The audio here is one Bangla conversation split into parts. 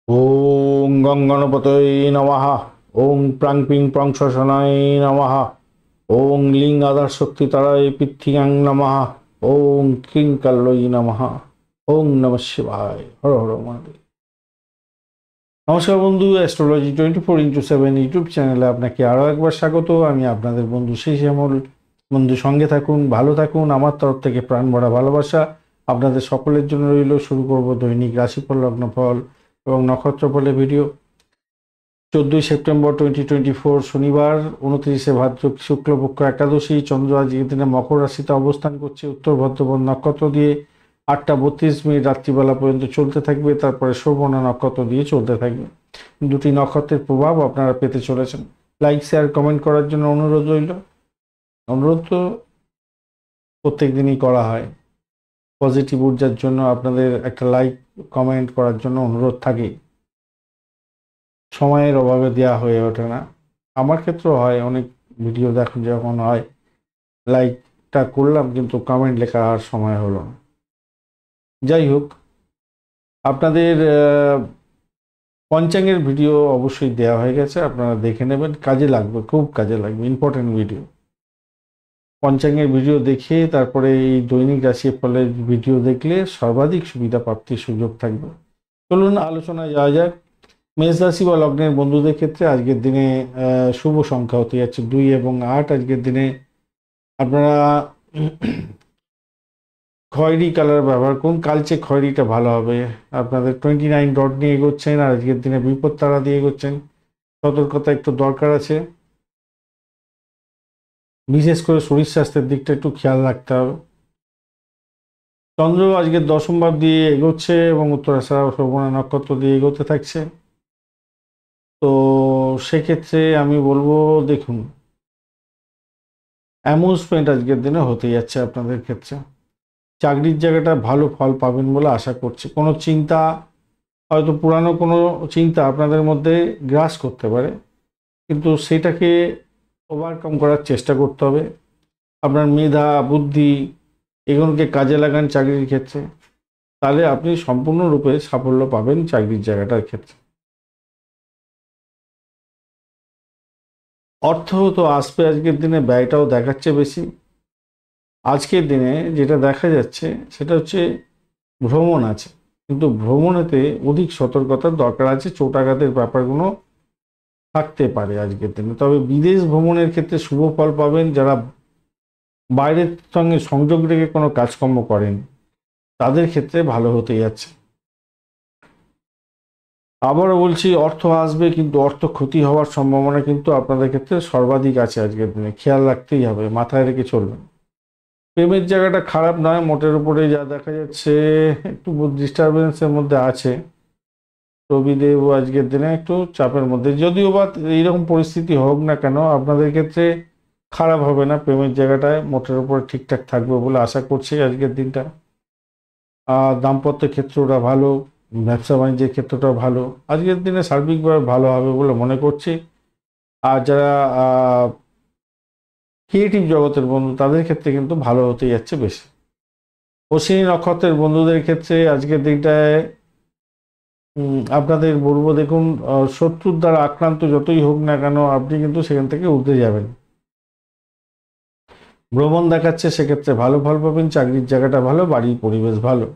ওং গঙ্গণপতয়ে নমঃ। ওং প্রাং পিং প্রং শশনায় নমঃ। ওং লিং আধার শক্তি তারায় পৃথ্বীয়াং নমঃ। ওং ক্রিং কাল্লয়ী নমঃ। ওং নমঃ শিবায়। হর হর মহাদেব। নমস্কার বন্ধু, অ্যাস্ট্রোলজি 24x7 ইউটিউব চ্যানেলে আপনাকে আরও একবার স্বাগত। আমি আপনাদের বন্ধু সেই শ্যামল। বন্ধু সঙ্গে থাকুন, ভালো থাকুন। আমার তরফ থেকে প্রাণ ভরা ভালোবাসা আপনাদের সকলের জন্য রইল। শুরু করব দৈনিক রাশিফল, লগ্নফল এবং নক্ষত্রফলের ভিডিও। 14 সেপ্টেম্বর 2024 শনিবার, 29শে ভাদ্র শুক্লপক্ষ একাদশী। চন্দ্র আজকের দিনে মকর রাশিতে অবস্থান করছে উত্তর ভদ্রপদ নক্ষত্র দিয়ে 8টা 32 মিনিট রাত্রিবেলা পর্যন্ত চলতে থাকবে। তারপরে শোভনা নক্ষত্র দিয়ে চলতে থাকবে। দুটি নক্ষত্রের প্রভাব আপনারা পেতে চলেছেন। লাইক, শেয়ার, কমেন্ট করার জন্য অনুরোধ রইল। অনুরোধ তো প্রত্যেক দিনই করা হয়। পজিটিভ ঊর্জার জন্য আপনাদের একটা লাইক কমেন্ট করার জন্য অনুরোধ থাকে। সময়ের অভাবে দেওয়া হয়ে ওঠে না। আমার ক্ষেত্রেও হয়, অনেক ভিডিও দেখুন যখন হয় লাইকটা করলাম কিন্তু কমেন্ট লেখা আর সময় হলো না। যাই হোক, আপনাদের পঞ্চাঙ্গের ভিডিও অবশ্যই দেওয়া হয়ে গেছে, আপনারা দেখে নেবেন। কাজে লাগবে, খুব কাজে লাগবে, ইম্পর্টেন্ট ভিডিও। পঞ্চাঙ্গের ভিডিও দেখে তারপরে এই দৈনিক রাশিফলের ভিডিও দেখলে সর্বাধিক সুবিধা প্রাপ্তির সুযোগ থাকবে। চলুন আলোচনায় যাওয়া যাক। মেষ রাশি বা লগ্নের বন্ধুদের ক্ষেত্রে আজকের দিনে শুভ সংখ্যা হতে যাচ্ছে 2 এবং 8। আজকের দিনে আপনারা খয়েরি কালার ব্যবহার করুন। কালচে খয়েরিটা ভালো হবে। আপনাদের 29 ডট নিয়ে এগোচ্ছেন আর আজকের দিনে বিপদ তারা দিয়ে এগোচ্ছেন। সতর্কতা একটু দরকার আছে, বিশেষ করে শরীর স্বাস্থ্যের দিকটা একটু খেয়াল রাখতে হবে। চন্দ্র আজকের দশম ভাব দিয়ে এগোচ্ছে এবং উত্তরাষাঢ়া শোভনা নক্ষত্র দিয়ে এগোতে থাকছে। তো সেক্ষেত্রে আমি বলবো, দেখুন, অ্যামুজমেন্ট আজকের দিনে হতে যাচ্ছে আপনাদের ক্ষেত্রে। চাকরির জায়গাটা ভালো ফল পাবেন বলে আশা করছি। কোনো চিন্তা, হয়তো পুরানো কোনো চিন্তা আপনাদের মধ্যে গ্রাস করতে পারে, কিন্তু সেটাকে ওভারকাম করার চেষ্টা করতে হবে। আপনার মেধা, বুদ্ধি এগুলোকে কাজে লাগান চাকরির ক্ষেত্রে, তাহলে আপনি সম্পূর্ণরূপে সাফল্য পাবেন চাকরির জায়গাটার ক্ষেত্রে। অর্থ তো আসবে আজকের দিনে, ব্যয়টাও দেখাচ্ছে বেশি। আজকের দিনে যেটা দেখা যাচ্ছে সেটা হচ্ছে ভ্রমণ আছে, কিন্তু ভ্রমণেতে অধিক সতর্কতার দরকার আছে। চোটাঘাতের ব্যাপারগুলো থাকতে পারে আজকের দিনে। তবে বিদেশ ভ্রমণের ক্ষেত্রে শুভ ফল পাবেন। যারা বাইরের সঙ্গে সংযোগ রেখে কোনো কাজকর্ম করেন তাদের ক্ষেত্রে ভালো হতে যাচ্ছে। আবারও বলছি, অর্থ আসবে, কিন্তু অর্থ ক্ষতি হওয়ার সম্ভাবনা কিন্তু আপনাদের ক্ষেত্রে সর্বাধিক আছে আজকের দিনে। খেয়াল রাখতেই হবে, মাথায় রেখে চলবেন। প্রেমের জায়গাটা খারাপ নয়, মোটের উপরে যা দেখা যাচ্ছে একটু ডিস্টারবেন্সের মধ্যে আছে। রবিদেব আজকের দিনে একটু চাপের মধ্যে, যদিও বা এইরকম পরিস্থিতি হোক না কেন আপনাদের ক্ষেত্রে খারাপ হবে না। প্রেমের জায়গাটায় মোটের উপরে ঠিকঠাক থাকবে বলে আশা করছি আজকের দিনটা। আর দাম্পত্য ক্ষেত্রটা ভালো, ব্যবসা বাণিজ্যের ক্ষেত্রটাও ভালো। আজকের দিনে সার্বিকভাবে ভালো হবে বলে মনে করছি। আর যারা ক্রিয়েটিভ জগতের বন্ধু তাদের ক্ষেত্রে কিন্তু ভালো হতে যাচ্ছে বেশি। অশ্বিনী নক্ষত্রের বন্ধুদের ক্ষেত্রে আজকের দিনটায় আপনাদের বলবো, দেখুন, শত্রুর দ্বারা আক্রান্ত যতই হোক না কেন আপনি কিন্তু সেখান থেকে উঠতে যাবেন। ভ্রমণ দেখাচ্ছে, সেক্ষেত্রে ভালো ফল পাবেন। চাকরির জায়গাটা ভালো, বাড়ির পরিবেশ ভালো।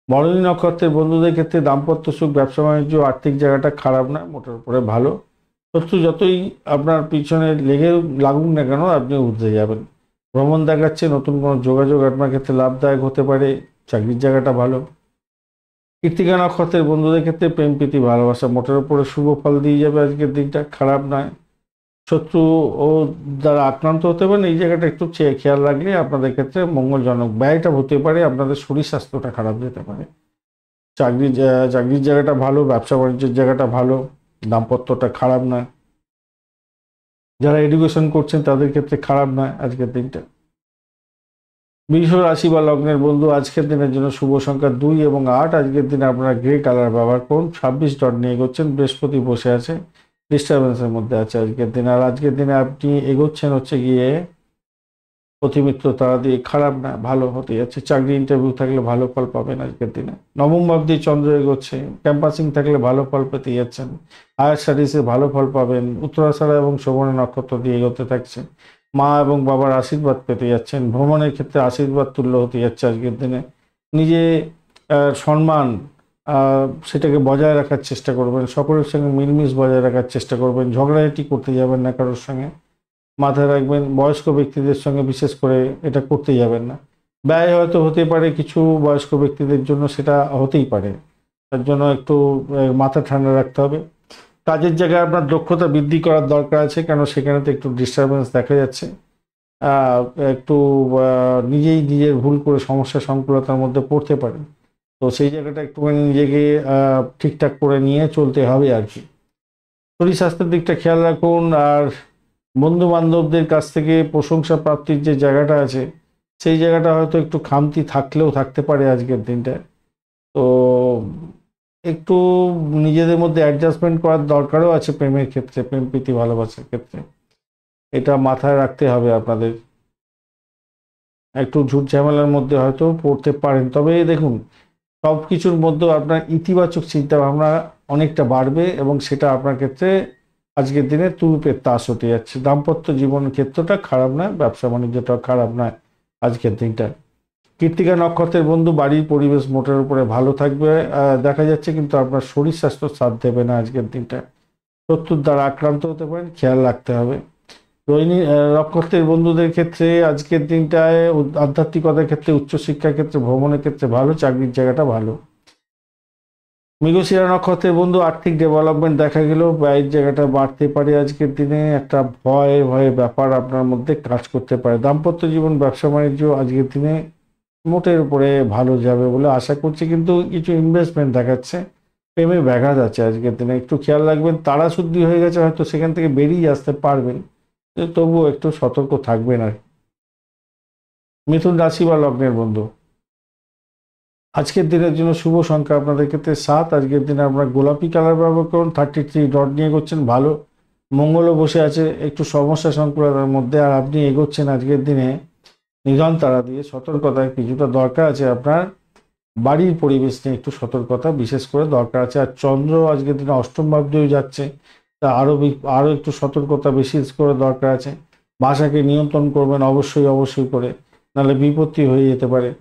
ভরণী নক্ষত্রের বন্ধুদের ক্ষেত্রে দাম্পত্য সুখ, ব্যবসা বাণিজ্য, আর্থিক জায়গাটা খারাপ নয়, মোটের উপরে ভালো। শত্রু যতই আপনার পিছনে লাগুক না কেন আপনি উঠতে যাবেন। ভ্রমণ দেখাচ্ছে, নতুন কোনো যোগাযোগ আপনার ক্ষেত্রে লাভদায়ক হতে পারে। চাকরির জায়গাটা ভালো। কৃত্তিকা নক্ষত্রের বন্ধুদের ক্ষেত্রে প্রেম প্রীতি ভালোবাসা মোটের উপরে শুভ ফল দিয়ে যাবে আজকের দিনটা, খারাপ নয়। শত্রু ও দ্বারা আক্রান্ত হতে পারেন, এই জায়গাটা একটু খেয়াল রাখলে আপনাদের ক্ষেত্রে মঙ্গলজনক। ব্যয়টা হতে পারে, আপনাদের শরীর স্বাস্থ্যটা খারাপ যেতে পারে। চাকরির জায়গাটা ভালো, ব্যবসা বাণিজ্যের জায়গাটা ভালো, দাম্পত্যটা খারাপ নয়। যারা এডুকেশন করছেন তাদের ক্ষেত্রে খারাপ নয় আজকের দিনটা। বৃষ রাশি বা লগ্নের বন্ধু আজকের দিনের জন্য শুভ সংখ্যা 2 এবং 8। আজকের দিনে আপনারা গ্রে কালার ব্যবহার করুন। 26 ডট নিয়ে এগোচ্ছেন, বৃহস্পতি বসে আছে, ডিস্টারবেন্সের মধ্যে আছে আজকের দিনে। আর আজকের দিনে আপনি এগোচ্ছেন হচ্ছে গিয়ে অতিমিত্র তারা দিয়ে খারাপ না, ভালো হতে যাচ্ছে। চাকরি ইন্টারভিউ থাকলে ভালো ফল পাবেন আজকের দিনে। নবম ভাব দিয়ে চন্দ্র এগোচ্ছে, ক্যাম্পাসিং থাকলে ভালো ফল পেতে যাচ্ছেন। হায়ার স্টাডিজে ভালো ফল পাবেন। উত্তরাষাঢ়া এবং শ্রবণ নক্ষত্র দিয়ে এগোতে থাকছে। মা এবং বাবার আশীর্বাদ পেতে যাচ্ছেন। ভ্রমণের ক্ষেত্রে আশীর্বাদ তুল্য হতে যাচ্ছে আজকের দিনে। নিজে সম্মান সেটাকে বজায় রাখার চেষ্টা করবেন। সকলের সঙ্গে মিলমিশ বজায় রাখার চেষ্টা করবেন। ঝগড়াঝাটি করতে যাবেন না কারোর সঙ্গে। মাথায় রাখবেন বয়স্ক ব্যক্তিদের সঙ্গে বিশেষ করে এটা করতে যাবেন না। ব্যয় হয়তো হতে পারে কিছু বয়স্ক ব্যক্তিদের জন্য, সেটা হতেই পারে, তার জন্য একটু মাথা ঠান্ডা রাখতে হবে। কাজের জায়গায় আপনার দক্ষতা বৃদ্ধি করার দরকার আছে, কেন সেখানে তো একটু ডিস্টারবেন্স দেখা যাচ্ছে। একটু নিজেই নিজের ভুল করে সমস্যা সংকুলতার মধ্যে পড়তে পারেন। তো সেই জায়গাটা একটুখানি নিজেকে ঠিকঠাক করে নিয়ে চলতে হবে আর কি। শরীর স্বাস্থ্যের দিকটা খেয়াল রাখুন। আর বন্ধু বান্ধবদের কাছ থেকে প্রশংসা প্রাপ্তির যে জায়গাটা আছে, সেই জায়গাটা হয়তো একটু খামতি থাকলেও থাকতে পারে আজকের দিনটায়। তো একটু নিজেদের মধ্যে অ্যাডজাস্টমেন্ট করার দরকারও আছে প্রেমের ক্ষেত্রে, প্রেম প্রীতি ভালোবাসার ক্ষেত্রে। এটা মাথায় রাখতে হবে আপনাদের। একটু ঝুট ঝামেলার মধ্যে হয়তো পড়তে পারেন, তবে দেখুন সব কিছুর মধ্যেও আপনার ইতিবাচক চিন্তা ভাবনা অনেকটা বাড়বে এবং সেটা আপনার ক্ষেত্রে আজকের দিনে তুরুপের তাস হতে যাচ্ছে। দাম্পত্য জীবনের ক্ষেত্রটা খারাপ নয়, ব্যবসা বাণিজ্যটা খারাপ নয় আজকের দিনটা। কৃত্তিকা নক্ষত্রের বন্ধু, বাড়ির পরিবেশ মোটের উপরে ভালো থাকবে দেখা যাচ্ছে, কিন্তু আপনার শরীর স্বাস্থ্য সাথ দেবে না আজকের দিনটা। শত্রুর দ্বারা আক্রান্ত হতে পারেন, খেয়াল রাখতে হবে। রোহিণী নক্ষত্রের বন্ধুদের ক্ষেত্রে আজকের দিনটায় আধ্যাত্মিকতার ক্ষেত্রে, উচ্চশিক্ষার ক্ষেত্রে, ভ্রমণের ক্ষেত্রে ভালো, চাকরির জায়গাটা ভালো। মৃগশিরা নক্ষত্রের বন্ধু, আর্থিক ডেভেলপমেন্ট দেখা গেল, ব্যয়ের জায়গাটা বাড়তে পারে আজকের দিনে। একটা ভয় ভয়ে ব্যাপার আপনার মধ্যে কাজ করতে পারে। দাম্পত্য জীবন, ব্যবসা বাণিজ্য আজকের দিনে মোটের উপরে ভালো যাবে বলে আশা করছি, কিন্তু কিছু ইনভেস্টমেন্ট দেখাচ্ছে। প্রেমে ব্যাঘাত আছে আজকের দিনে, একটু খেয়াল রাখবেন। তারা শুদ্ধি হয়ে গেছে, হয়তো সেখান থেকে বেরিয়ে আসতে পারবেন, তবুও একটু সতর্ক থাকবেন আর। মিথুন রাশি বা লগ্নের বন্ধু, আজকের দিনের জন্য শুভ সংখ্যা আপনাদের ক্ষেত্রে 7। আজকের দিনে আপনার গোলাপি কালার ব্যবহার করুন। 33 ডট নিয়ে এগোচ্ছেন, ভালো। মঙ্গলও বসে আছে একটু সমস্যা সংকুলতার মধ্যে, আর আপনি এগোচ্ছেন আজকের দিনে নিধন তারা দিয়ে। সতর্কতায় কিছুটা দরকার আছে আপনার। বাড়ির পরিবেশ নিয়ে একটু সতর্কতা বিশেষ করে দরকার আছে। আর চন্দ্র আজকের দিনে অষ্টম ভাব দিয়ে যাচ্ছে, তা আরও একটু সতর্কতা বিশেষ করে দরকার আছে। ভাষাকে নিয়ন্ত্রণ করবেন অবশ্যই করে, নাহলে বিপত্তি হয়ে যেতে পারে।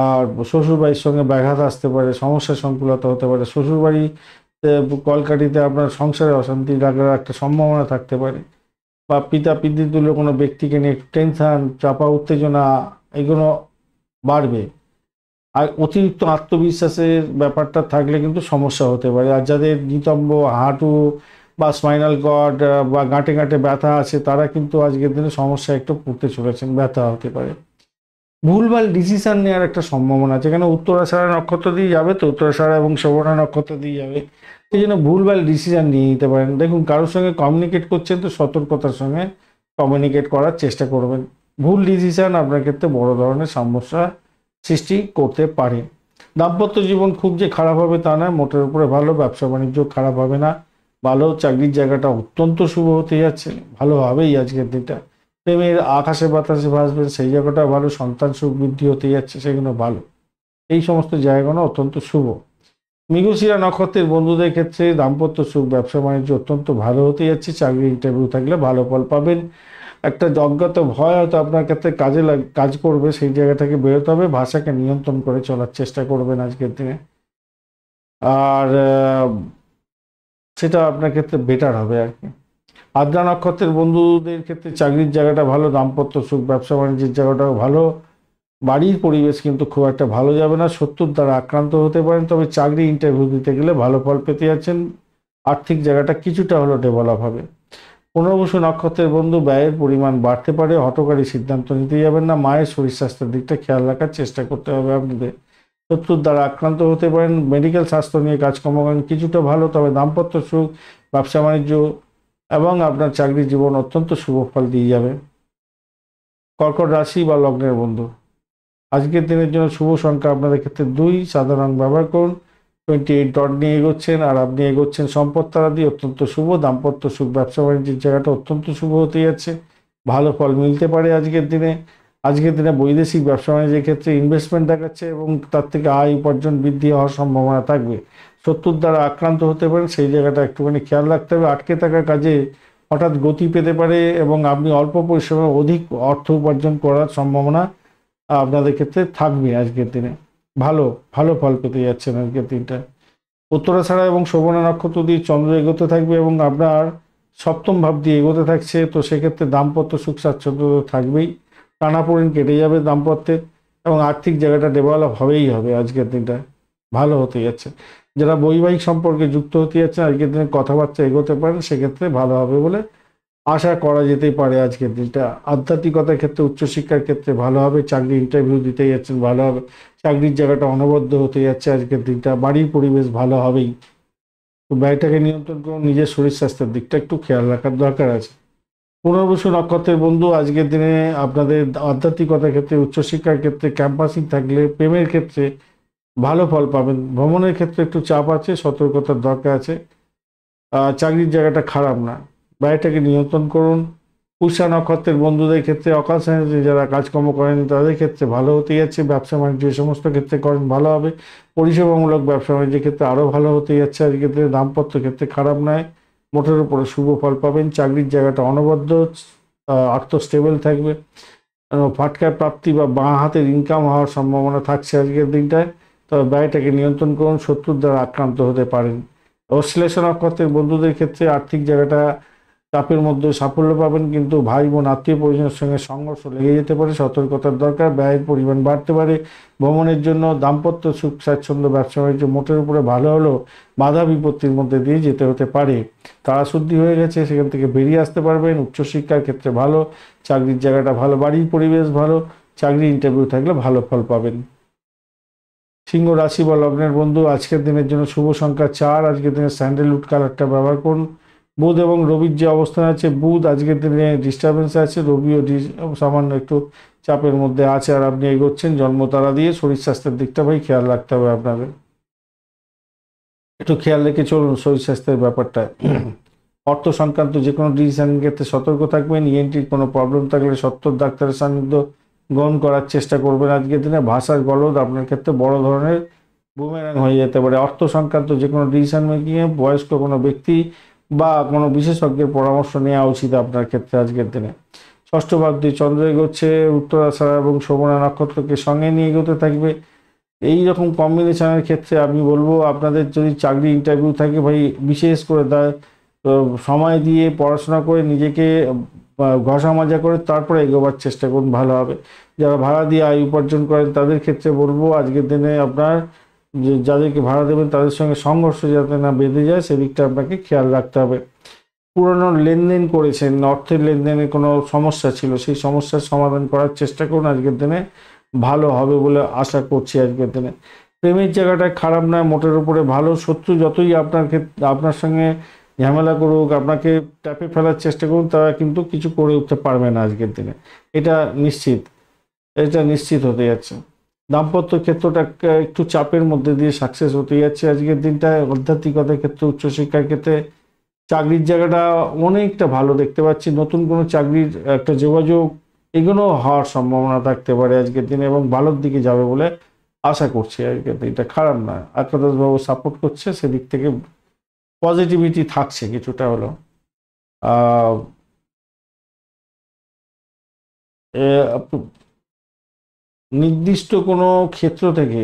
আর শ্বশুরবাড়ির সঙ্গে ব্যাঘাত আসতে পারে, সমস্যা সংকুলতা হতে পারে। শ্বশুরবাড়িতে কলকাঠিতে আপনার সংসারে অশান্তি লাগার একটা সম্ভাবনা থাকতে পারে। বা পিতৃতুল্য কোনো ব্যক্তিকে নিয়ে একটু টেনশন, চাপা উত্তেজনা এগুলো বাড়বে। আর অতিরিক্ত আত্মবিশ্বাসের ব্যাপারটা থাকলে কিন্তু সমস্যা হতে পারে। আর যাদের নিতম্ব, হাঁটু বা স্পাইনাল কর্ড বা গাঁটে গাঁটে ব্যথা আছে, তারা কিন্তু আজকের দিনে সমস্যা একটু পড়তে চলেছেন, ব্যথা হতে পারে। ভুলভাল ডিসিশন নেওয়ার একটা সম্ভাবনা আছে, কেন উত্তরাষাঢ়া নক্ষত্র দিয়ে যাবে, তো উত্তরাষাঢ়া এবং শ্রবণা নক্ষত্র দিয়ে যাবে, সেই জন্য ভুলভাল ডিসিশন নিয়ে নিতে পারেন। দেখুন কারোর সঙ্গে কমিউনিকেট করছেন তো সতর্কতার সঙ্গে কমিউনিকেট করার চেষ্টা করবেন। ভুল ডিসিশন আপনার ক্ষেত্রে বড় ধরনের সমস্যা সৃষ্টি করতে পারে। দাম্পত্য জীবন খুব যে খারাপ হবে তা নয়, মোটের উপরে ভালো। ব্যবসা বাণিজ্য খারাপ হবে না, ভালো। চাকরির জায়গাটা অত্যন্ত শুভ হতে যাচ্ছে, ভালো হবেই আজকের দিনটা। প্রেমের আকাশে বাতাসে ভাসবেন, সেই জায়গাটা ভালো। সন্তান সুখ বৃদ্ধি হতে যাচ্ছে, সেগুলো ভালো। এই সমস্ত জায়গাগুলো অত্যন্ত শুভ। মৃগশিরা নক্ষত্রের বন্ধুদের ক্ষেত্রে দাম্পত্য সুখ, ব্যবসা বাণিজ্য অত্যন্ত ভালো হতে যাচ্ছে। চাকরি ইন্টারভিউ থাকলে ভালো ফল পাবেন। একটা অজ্ঞাত ভয় হয়তো আপনার ক্ষেত্রে কাজ করবে, সেই জায়গাটাকে বেরোতে হবে। ভাষাকে নিয়ন্ত্রণ করে চলার চেষ্টা করবেন আজকের দিনে, আর সেটা আপনার ক্ষেত্রে বেটার হবে আর কি। আদ্রা নক্ষত্রের বন্ধুদের ক্ষেত্রে চাকরির জায়গাটা ভালো, দাম্পত্য সুখ, ব্যবসা বাণিজ্যের জায়গাটাও ভালো। বাড়ির পরিবেশ কিন্তু খুব একটা ভালো যাবে না, শত্রুর দ্বারা আক্রান্ত হতে পারেন। তবে চাকরি ইন্টারভিউ দিতে গেলে ভালো ফল পেতে যাচ্ছেন। আর্থিক জায়গাটা কিছুটা হলেও ডেভেলপ হবে। পুনর্বসু নক্ষত্রের বন্ধু, ব্যয়ের পরিমাণ বাড়তে পারে, হঠকারী সিদ্ধান্ত নিতে যাবেন না। মায়ের শরীর স্বাস্থ্যের দিকটা খেয়াল রাখার চেষ্টা করতে হবে আপনাদের। শত্রুর দ্বারা আক্রান্ত হতে পারেন। মেডিকেল স্বাস্থ্য নিয়ে কাজকর্ম করেন কিছুটা ভালো, তবে দাম্পত্য সুখ, ব্যবসা বাণিজ্য এবং আপনার চাকরি জীবন অত্যন্ত শুভ ফল দিয়ে যাবে। কর্কট রাশি বা লগ্নের বন্ধু, আজকের দিনের জন্য শুভ সংখ্যা আপনাদের ক্ষেত্রে 2। সাদা রং ব্যবহার করুন। 28 ডট নিয়ে এগোচ্ছেন, আর আপনি এগোচ্ছেন সম্পদ তারা দিয়ে, অত্যন্ত শুভ। দাম্পত্য সুখ, ব্যবসা বাণিজ্যের জায়গাটা অত্যন্ত শুভ হতে যাচ্ছে। ভালো ফল মিলতে পারে আজকের দিনে। আজকের দিনে বৈদেশিক ব্যবসা বাণিজ্যের ক্ষেত্রে ইনভেস্টমেন্ট দেখাচ্ছে এবং তার থেকে আয় উপার্জন বৃদ্ধি হওয়ার সম্ভাবনা থাকবে। শত্রুর দ্বারা আক্রান্ত হতে পারেন, সেই জায়গাটা একটুখানি খেয়াল রাখতে হবে। আটকে থাকা কাজে হঠাৎ গতি পেতে পারে এবং আপনি অল্প পরিশ্রমে অধিক অর্থ উপার্জন করার সম্ভাবনা আপনাদের ক্ষেত্রে থাকবে আজকের দিনে। ভালো ভালো ফল পেতে যাচ্ছেন আজকের দিনটা। উত্তরাষাঢ়া এবং শোভনা নক্ষত্র দিয়ে চন্দ্র এগোতে থাকবে এবং আপনার সপ্তম ভাব দিয়ে এগোতে থাকছে, তো সেক্ষেত্রে দাম্পত্য সুখ স্বাচ্ছন্দ্য থাকবেই। টানাপোড়েন কেটে যাবে দাম্পত্যের এবং আর্থিক জায়গাটা ডেভেলপ হবেই হবে আজকের দিনটা। ভালো হতে যাচ্ছে। যারা বৈবাহিক সম্পর্কে যুক্ত হতে যাচ্ছে আজকের দিনে কথাবার্তা এগোতে পারেন, সেক্ষেত্রে ভালো হবে বলে আশা করা যেতেই পারে আজকের দিনটা। আধ্যাত্মিকতার ক্ষেত্রে উচ্চশিক্ষার ক্ষেত্রে ভালো হবে। চাকরি ইন্টারভিউ দিতে যাচ্ছেন, ভালো হবে। চাকরির জায়গাটা অনবদ্য হতে যাচ্ছে আজকের দিনটা। বাড়ির পরিবেশ ভালো হবেই। তো ব্যয়টাকে নিয়ন্ত্রণ করুন, নিজের শরীর স্বাস্থ্যের দিকটা একটু খেয়াল রাখার দরকার আছে। পুনর্বসু নক্ষত্রের বন্ধু আজকের দিনে আপনাদের আধ্যাত্মিকতার ক্ষেত্রে, উচ্চশিক্ষার ক্ষেত্রে, ক্যাম্পাসিং থাকলে, প্রেমের ক্ষেত্রে ভালো ফল পাবেন। ভ্রমণের ক্ষেত্রে একটু চাপ আছে, সতর্কতার দরকার আছে। চাকরির জায়গাটা খারাপ না, ব্যয়টাকে নিয়ন্ত্রণ করুন। পুষা নক্ষত্রের বন্ধুদের ক্ষেত্রে, অকাল শ্রেণীতে যারা কাজকর্ম করেন তাদের ক্ষেত্রে ভালো হতে যাচ্ছে। ব্যবসা বাণিজ্য যে সমস্ত ক্ষেত্রে করেন ভালো হবে। পরিষেবামূলক ব্যবসা বাণিজ্যের ক্ষেত্রে আরও ভালো হতে যাচ্ছে আজকের দিনে। দাম্পত্য ক্ষেত্রে খারাপ নয়, মোটের উপরে শুভ ফল পাবেন। চাকরির জায়গাটা অনবদ্য, অর্থ স্টেবল থাকবে। ফাটকার প্রাপ্তি বা বাঁ হাতের ইনকাম হওয়ার সম্ভাবনা থাকছে আজকের দিনটায়। তবে ব্যয়টাকে নিয়ন্ত্রণ করুন, শত্রুর দ্বারা আক্রান্ত হতে পারেন। অশ্লেষা নক্ষত্রের বন্ধুদের ক্ষেত্রে আর্থিক জায়গাটা চাপের মধ্যে সাফল্য পাবেন, কিন্তু ভাই বোন আত্মীয় পরিজনের সঙ্গে সংঘর্ষ লেগে যেতে পারে, সতর্কতার দরকার। ব্যয়ের পরিমাণ বাড়তে পারে ভ্রমণের জন্য। দাম্পত্য সুখ স্বাচ্ছন্দ্য ব্যবসা বাণিজ্য মোটের উপরে ভালো হলেও বাধা বিপত্তির মধ্যে দিয়ে যেতে হতে পারে। তারা শুদ্ধি হয়ে গেছে, সেখান থেকে বেরিয়ে আসতে পারবেন। উচ্চশিক্ষার ক্ষেত্রে ভালো, চাকরির জায়গাটা ভালো, বাড়ির পরিবেশ ভালো। চাকরি ইন্টারভিউ থাকলে ভালো ফল পাবেন। সিংহ রাশি বা লগ্নের বন্ধু আজকের দিনের জন্য শুভ সংখ্যা 4। আজকের দিনে স্যান্ডেলউড কালারটা ব্যবহার করুন। বুধ এবং রবির যে অবস্থান আছে, বুধ আজকের দিনে ডিস্টারবেন্স আছে, রবিও সামান্য একটু চাপের মধ্যে আছে। আর আপনি এগোচ্ছেন জন্মতারা দিয়ে। শরীর স্বাস্থ্যের দিকটা ভাই খেয়াল রাখতে হবে আপনাদের, একটু খেয়াল রেখে চলুন শরীর স্বাস্থ্যের ব্যাপারটা। অর্থ সংক্রান্ত যে কোনো ডিসিশনের ক্ষেত্রে সতর্ক থাকবেন। ইএনটির কোনো প্রবলেম থাকলে সত্তর ডাক্তারের সান্নিধ্য গ্রহণ করার চেষ্টা করবেন আজকের দিনে। ভাষার গলদ আপনার ক্ষেত্রে বড় ধরনের বুমেরাং হয়ে যেতে পারে। অর্থ সংক্রান্ত যে কোনো ডিসিশন মেকিংয়ে বয়স্ক কোনো ব্যক্তি বা কোনো বিশেষজ্ঞের পরামর্শ নেওয়া উচিত আপনার ক্ষেত্রে আজকের দিনে। ষষ্ঠ ভাব দিয়ে চন্দ্র এগোচ্ছে, উত্তরাষাঢ়া এবং শোভনা নক্ষত্রকে সঙ্গে নিয়ে এগোতে থাকবে। এই রকম কম্বিনেশনের ক্ষেত্রে আমি বলবো, আপনাদের যদি চাকরি ইন্টারভিউ থাকে ভাই, বিশেষ করে সময় দিয়ে পড়াশোনা করে নিজেকে ঘষা মাজা করে তারপরে এগোবার চেষ্টা করুন, ভালো হবে। যারা ভাড়া দিয়ে আয় উপার্জন করেন তাদের ক্ষেত্রে বলবো আজকের দিনে আপনার যাদেরকে ভাড়া দেবেন তাদের সঙ্গে সংঘর্ষ যাতে না বেঁধে যায়, সেদিকটা আপনাকে খেয়াল রাখতে হবে। পুরনো লেনদেন করেছেন, অর্থের লেনদেনের কোনো সমস্যা ছিল, সেই সমস্যার সমাধান করার চেষ্টা করুন আজকের দিনে, ভালো হবে বলে আশা করছি আজকের দিনে। প্রেমের জায়গাটা খারাপ নয়, মোটের উপরে ভালো। শত্রু যতই আপনার সঙ্গে ঝামেলা করুক, আপনাকে ট্যাপে ফেলার চেষ্টা করুন, তারা কিন্তু কিছু করে উঠতে পারবে না আজকের দিনে, এটা নিশ্চিত হতে যাচ্ছে। দাম্পত্য ক্ষেত্রটা একটু চাপের মধ্যে দিয়ে সাকসেস হতে যাচ্ছে আজকের দিনটায়। আধ্যাত্মিকতার ক্ষেত্রে, উচ্চশিক্ষার ক্ষেত্রে, চাকরির জায়গাটা অনেকটা ভালো দেখতে পাচ্ছি। নতুন কোনো চাকরির একটা যোগাযোগ এগুলো হওয়ার সম্ভাবনা থাকতে পারে আজকের দিনে এবং ভালোর দিকে যাবে বলে আশা করছি আজকের দিনটা। খারাপ নয়, একাদশবাবু সাপোর্ট করছে, সেদিক থেকে পজিটিভিটি থাকছে কিছুটা হলো। নির্দিষ্ট কোনো ক্ষেত্র থেকে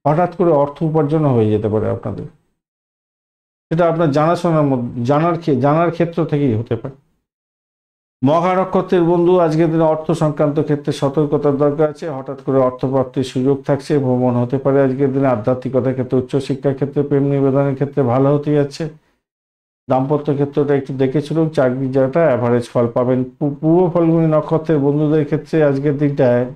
হঠাৎ করে অর্থ উপার্জন হয়ে যেতে পারে আপনাদের, সেটা আপনার জানাশোনার মধ্যে জানার ক্ষেত্র থেকেই হতে পারে। মঘা নক্ষত্রের বন্ধু আজকের দিনে অর্থ সংক্রান্ত ক্ষেত্রে সতর্কতার দরকার আছে। হঠাৎ করে অর্থপ্রাপ্তির সুযোগ থাকছে, ভ্রমণ হতে পারে আজকের দিনে। আধ্যাত্মিকতার ক্ষেত্রে, উচ্চশিক্ষার ক্ষেত্রে, প্রেম নিবেদনের ক্ষেত্রে ভালো হতে যাচ্ছে। দাম্পত্য ক্ষেত্রটা একটু দেখে চলুন, চাকরির জায়গাটা অ্যাভারেজ ফল পাবেন। পূর্ব ফাল্গুনী নক্ষত্রের বন্ধুদের ক্ষেত্রে আজকের দিনটায়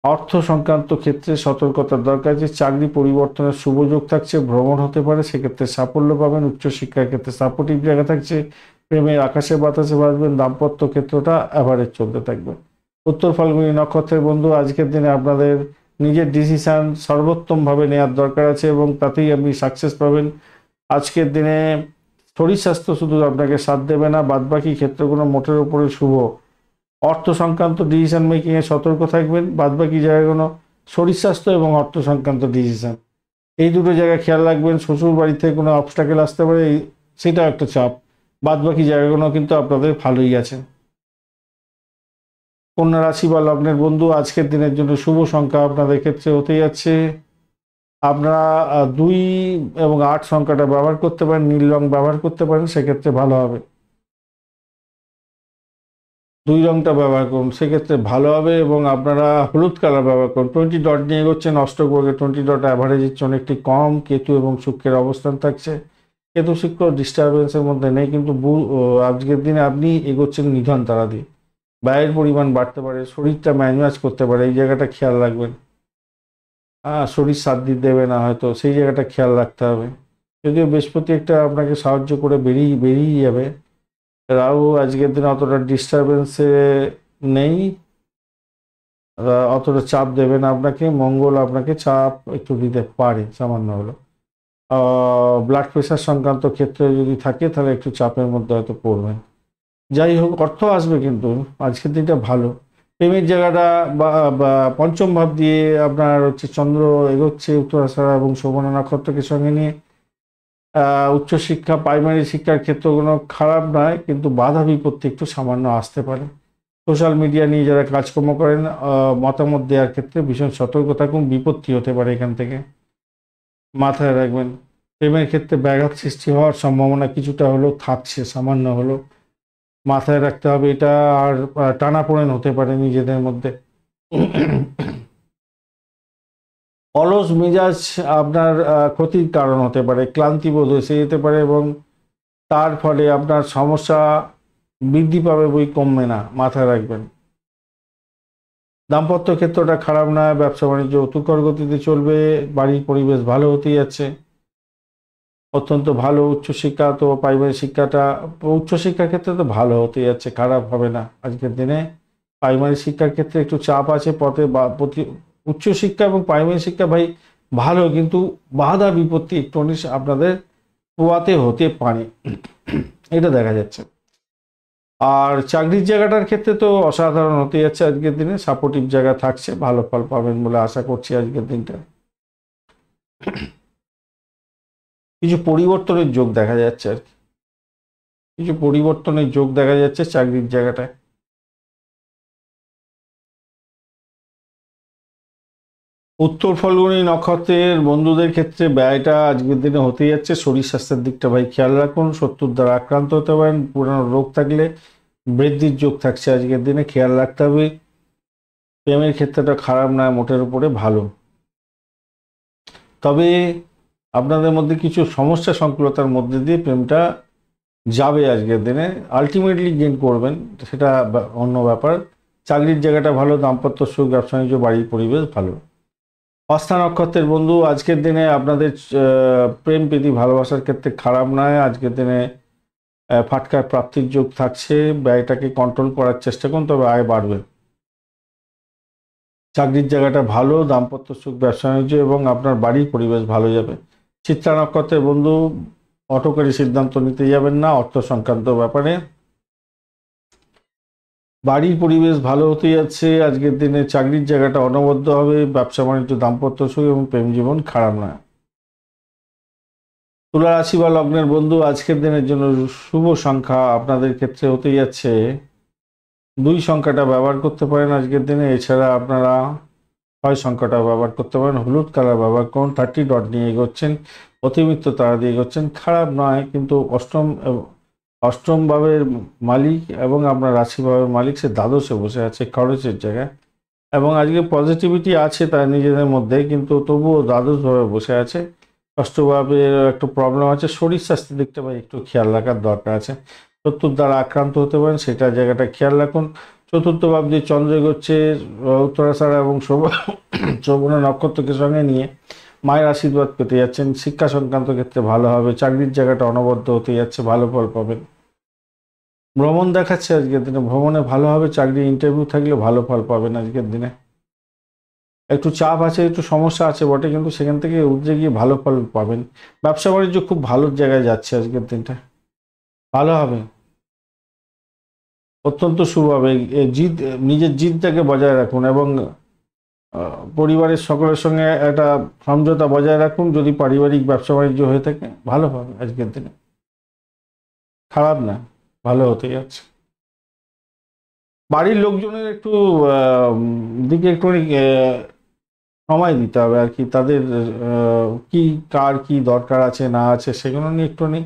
অর্থ সংক্রান্ত ক্ষেত্রে সতর্কতার দরকার আছে। চাকরি পরিবর্তনের সুযোগ থাকছে, ভ্রমণ হতে পারে, সেক্ষেত্রে সাফল্য পাবেন। উচ্চশিক্ষার ক্ষেত্রে সাপোর্টিভ জায়গা থাকছে, প্রেমের আকাশে বাতাসে বাঁচবেন। দাম্পত্য ক্ষেত্রটা অ্যাভারেজ চলতে থাকবে। উত্তর ফাল্গুনী নক্ষত্রের বন্ধু আজকের দিনে আপনাদের নিজের ডিসিশন সর্বোত্তমভাবে নেওয়ার দরকার আছে এবং তাতেই আপনি সাকসেস পাবেন। আজকের দিনে শরীর স্বাস্থ্য শুধু আপনাকে সাথ দেবে না, বাদবাকি ক্ষেত্রগুলো মোটের উপরে শুভ। অর্থ সংক্রান্ত ডিসিশন মেকিংয়ে সতর্ক থাকবেন। বাদবাকি জায়গাগুলো শরীর স্বাস্থ্য এবং অর্থ সংক্রান্ত ডিসিশন, এই দুটো জায়গায় খেয়াল রাখবেন। শ্বশুর বাড়ি থেকে কোনো অবস্টাকেল আসতে পারে, সেটাও একটা চাপ। বাদবাকি জায়গাগুলো কিন্তু আপনাদের ভালোই আছে। কন্যা রাশি বা লগ্নের বন্ধু, আজকের দিনের জন্য শুভ সংখ্যা আপনাদের ক্ষেত্রে হতে যাচ্ছে, আপনারা 2 এবং 8 সংখ্যাটা ব্যবহার করতে পারেন, নীল রং ব্যবহার করতে পারেন, সেক্ষেত্রে ভালো হবে। 2 রংটা ব্যবহার করুন, সেক্ষেত্রে ভালো হবে। এবং আপনারা হলুদ কালার ব্যবহার করুন। 20 ডট নিয়ে এগোচ্ছেন, অষ্টগ্রহে 20 ডট অ্যাভারেজের জন্য একটি কম। কেতু এবং শুক্রের অবস্থান থাকছে, কেতু শুক্র ডিস্টারবেন্সের মধ্যে নেই, কিন্তু আজকের দিনে আপনি এগোচ্ছেন নিধন তারা দিয়ে। ব্যয়ের পরিমাণ বাড়তে পারে, শরীরটা ম্যানেজ করতে পারে, এই জায়গাটা খেয়াল রাখবেন। শরীর সাথ দিতে দেবে না হয়তো, সেই জায়গাটা খেয়াল রাখতে হবে। যদিও বৃহস্পতি একটা আপনাকে সাহায্য করে বেরিয়ে যাবে। রাহু আজকের দিনে অতটা ডিস্টারবেন্সে নেই, অতটা চাপ দেবে না আপনাকে। মঙ্গল আপনাকে চাপ একটু দিতে পারে সামান্য হলো। ব্লাড প্রেশার সংক্রান্ত ক্ষেত্রে যদি থাকে তাহলে একটু চাপের মধ্যে হয়তো পড়বেন। যাই হোক, অর্থ আসবে কিন্তু আজকের দিনটা ভালো। প্রেমের জায়গাটা বা পঞ্চম ভাব দিয়ে আপনার হচ্ছে চন্দ্র এগোচ্ছে উত্তরাষাঢ়া এবং শোভনা নক্ষত্রকে সঙ্গে নিয়ে। উচ্চশিক্ষা, প্রাইমারি শিক্ষার ক্ষেত্রগুলো খারাপ নয়, কিন্তু বাধা বিপত্তি একটু সামান্য আসতে পারে। সোশ্যাল মিডিয়া নিয়ে যারা কাজকর্ম করেন, মতামত দেওয়ার ক্ষেত্রে ভীষণ সতর্ক থাকুন, বিপত্তি হতে পারে এখান থেকে, মাথায় রাখবেন। প্রেমের ক্ষেত্রে ব্যাঘাত সৃষ্টি হওয়ার সম্ভাবনা কিছুটা হলেও থাকছে, সামান্য হলো, মাথায় রাখতে হবে এটা। আর টানাপোড়েন হতে পারে নিজেদের মধ্যে। অলস মেজাজ আপনার ক্ষতির কারণ হতে পারে, ক্লান্তিবোধ এসে যেতে পারে এবং তার ফলে আপনার সমস্যা বৃদ্ধি পাবে, বই কমবে না, মাথায় রাখবেন। দাম্পত্য ক্ষেত্রটা খারাপ নয়, ব্যবসা বাণিজ্য তুখর গতিতে চলবে, বাড়ির পরিবেশ ভালো হতে যাচ্ছে, অত্যন্ত ভালো। উচ্চশিক্ষা তো প্রাইমারি শিক্ষাটা, উচ্চশিক্ষার ক্ষেত্রে তো ভালো হতে যাচ্ছে, খারাপ হবে না আজকের দিনে। প্রাইমারি শিক্ষার ক্ষেত্রে একটু চাপ আছে পথে, বা উচ্চশিক্ষা এবং প্রাইমারি শিক্ষা ভাই ভালো, কিন্তু বাধা বিপত্তি একটু আপনাদের পোয়াতে হতে পারে, এটা দেখা যাচ্ছে। আর চাকরির জায়গাটার ক্ষেত্রে তো অসাধারণ হতে যাচ্ছে আজকের দিনে, সাপোর্টিভ জায়গা থাকছে, ভালো ফল পাবেন বলে আশা করছি আজকের দিনটা। কিছু পরিবর্তনের যোগ দেখা যাচ্ছে আর কি, কিছু পরিবর্তনের যোগ দেখা যাচ্ছে চাকরির জায়গাটায়। উত্তর ফাল্গুনী নক্ষত্রের বন্ধুদের ক্ষেত্রে ব্যয়টা আজকের দিনে হতে যাচ্ছে। শরীর স্বাস্থ্যের দিকটা ভাই খেয়াল রাখুন, শত্রুর দ্বারা আক্রান্ত হতে পারেন, পুরানো রোগ থাকলে বৃদ্ধির যোগ থাকছে আজকের দিনে, খেয়াল রাখতে হবে। প্রেমের ক্ষেত্রটা খারাপ নয়, মোটের উপরে ভালো। তবে আপনাদের মধ্যে কিছু সমস্যা সংকুলতার মধ্যে দিয়ে প্রেমটা যাবে আজকের দিনে, আলটিমেটলি গেইন করবেন, সেটা অন্য ব্যাপার। চাকরির জায়গাটা ভালো, দাম্পত্য সুখ, ব্যবসা বাণিজ্য, বাড়ির পরিবেশ ভালো। হস্তা নক্ষত্রের বন্ধু, আজকের দিনে আপনাদের প্রেম প্রীতি ভালোবাসার ক্ষেত্রে খারাপ নয়। আজকের দিনে ফাটকার প্রাপ্তির যোগ থাকছে, ব্যয়টাকে কন্ট্রোল করার চেষ্টা করুন, তবে আয় বাড়বে। চাকরির জায়গাটা ভালো, দাম্পত্য সুখ, ব্যবসা বাণিজ্য এবং আপনার বাড়ির পরিবেশ ভালো যাবে। চিত্রা নক্ষত্রের বন্ধু, অটোকারী সিদ্ধান্ত নিতে যাবেন না অর্থ সংক্রান্ত ব্যাপারে। বাড়ির পরিবেশ ভালো হতে যাচ্ছে আজকের দিনে, চাকরির জায়গাটা অনবদ্য হবে, ব্যবসা বাণিজ্য, দাম্পত্য সুখ এবং প্রেম জীবন খারাপ নয়। তুলা রাশি বা লগ্নের বন্ধু, আজকের দিনের জন্য শুভ সংখ্যা আপনাদের ক্ষেত্রে হতে যাচ্ছে 2 সংখ্যাটা ব্যবহার করতে পারেন আজকের দিনে। এছাড়া আপনারা 6 সংখ্যাটা ব্যবহার করতে পারেন, হলুদ কালার ব্যবহার করুন। 30 ডট নিয়ে এগোচ্ছেন, অতিরিক্ত তারা দিয়ে এগোচ্ছেন, খারাপ নয়, কিন্তু অষ্টম ভাবের মালিক এবং আপনার রাশি ভাবের মালিক সে দ্বাদশে বসে আছে খরচের জায়গায়, এবং আজকে পজিটিভিটি আছে তার নিজেদের মধ্যে, কিন্তু তবুও দ্বাদশভাবে বসে আছে। ষষ্ঠভাবের একটু প্রবলেম আছে, শরীর স্বাস্থ্যের দিকটা ভাই একটু খেয়াল রাখার দরকার আছে। শত্রুর দ্বারা আক্রান্ত হতে পারেন, সেটা জায়গাটা খেয়াল রাখুন। চতুর্থ ভাব দিয়ে চন্দ্র এগোচ্ছে উত্তরাষাঢ়া এবং শোভনা নক্ষত্রকে সঙ্গে নিয়ে, মায়ের আশীর্বাদ পেতে যাচ্ছেন। শিক্ষা সংক্রান্ত ক্ষেত্রে ভালো হবে, চাকরির জায়গাটা অনবদ্য হতে যাচ্ছে, ভালো ফল পাবেন। ভ্রমণ দেখাচ্ছে আজকের দিনে, ভ্রমণে ভালো হবে, চাকরি ইন্টারভিউ থাকলে ভালো ফল পাবেন আজকের দিনে। একটু চাপ আছে, একটু সমস্যা আছে বটে, কিন্তু সেখান থেকে উঠে গিয়ে ভালো ফল পাবেন। ব্যবসা বাণিজ্য খুব ভালো জায়গায় যাচ্ছে আজকের দিনটা। ভালো হবে, অত্যন্ত শুভ হবে। জিদ, নিজের জিদটাকে বজায় রাখুন এবং পরিবারের সকলের সঙ্গে একটা সমঝোতা বজায় রাখুন। যদি পারিবারিক ব্যবসা বাণিজ্য হয়ে থাকে ভালো হবে আজকের দিনে, খারাপ না, ভালো হতে যাচ্ছে। বাড়ির লোকজনের একটু দিকে একটুখানি সময় দিতে হবে আর কি, তাদের কি কার কি দরকার আছে না আছে সেগুলো নিয়ে একটুখানি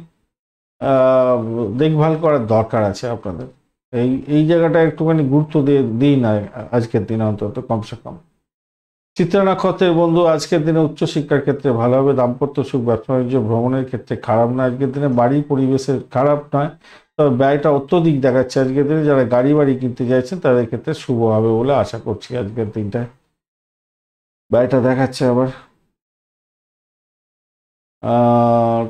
আহ, দেখভাল করার দরকার আছে আপনাদের। এই এই জায়গাটা একটুখানি গুরুত্ব দিয়ে দিই না আজকের দিনে, অন্তত কমসে কম। চিত্রা নক্ষত্রের বন্ধু আজকের দিনে উচ্চশিক্ষার ক্ষেত্রে ভালো হবে, দাম্পত্য সুখ, ব্যবসা বাণিজ্য, ভ্রমণের ক্ষেত্রে খারাপ না আজকের দিনে, বাড়ি পরিবেশের খারাপ নয়, তবে ব্যয়টা অত্যধিক দেখাচ্ছে আজকের দিনে। যারা গাড়ি বাড়ি কিনতে চাইছেন তাদের ক্ষেত্রে শুভ হবে বলে আশা করছি আজকের দিনটায়। ব্যয়টা দেখাচ্ছে আবার। আর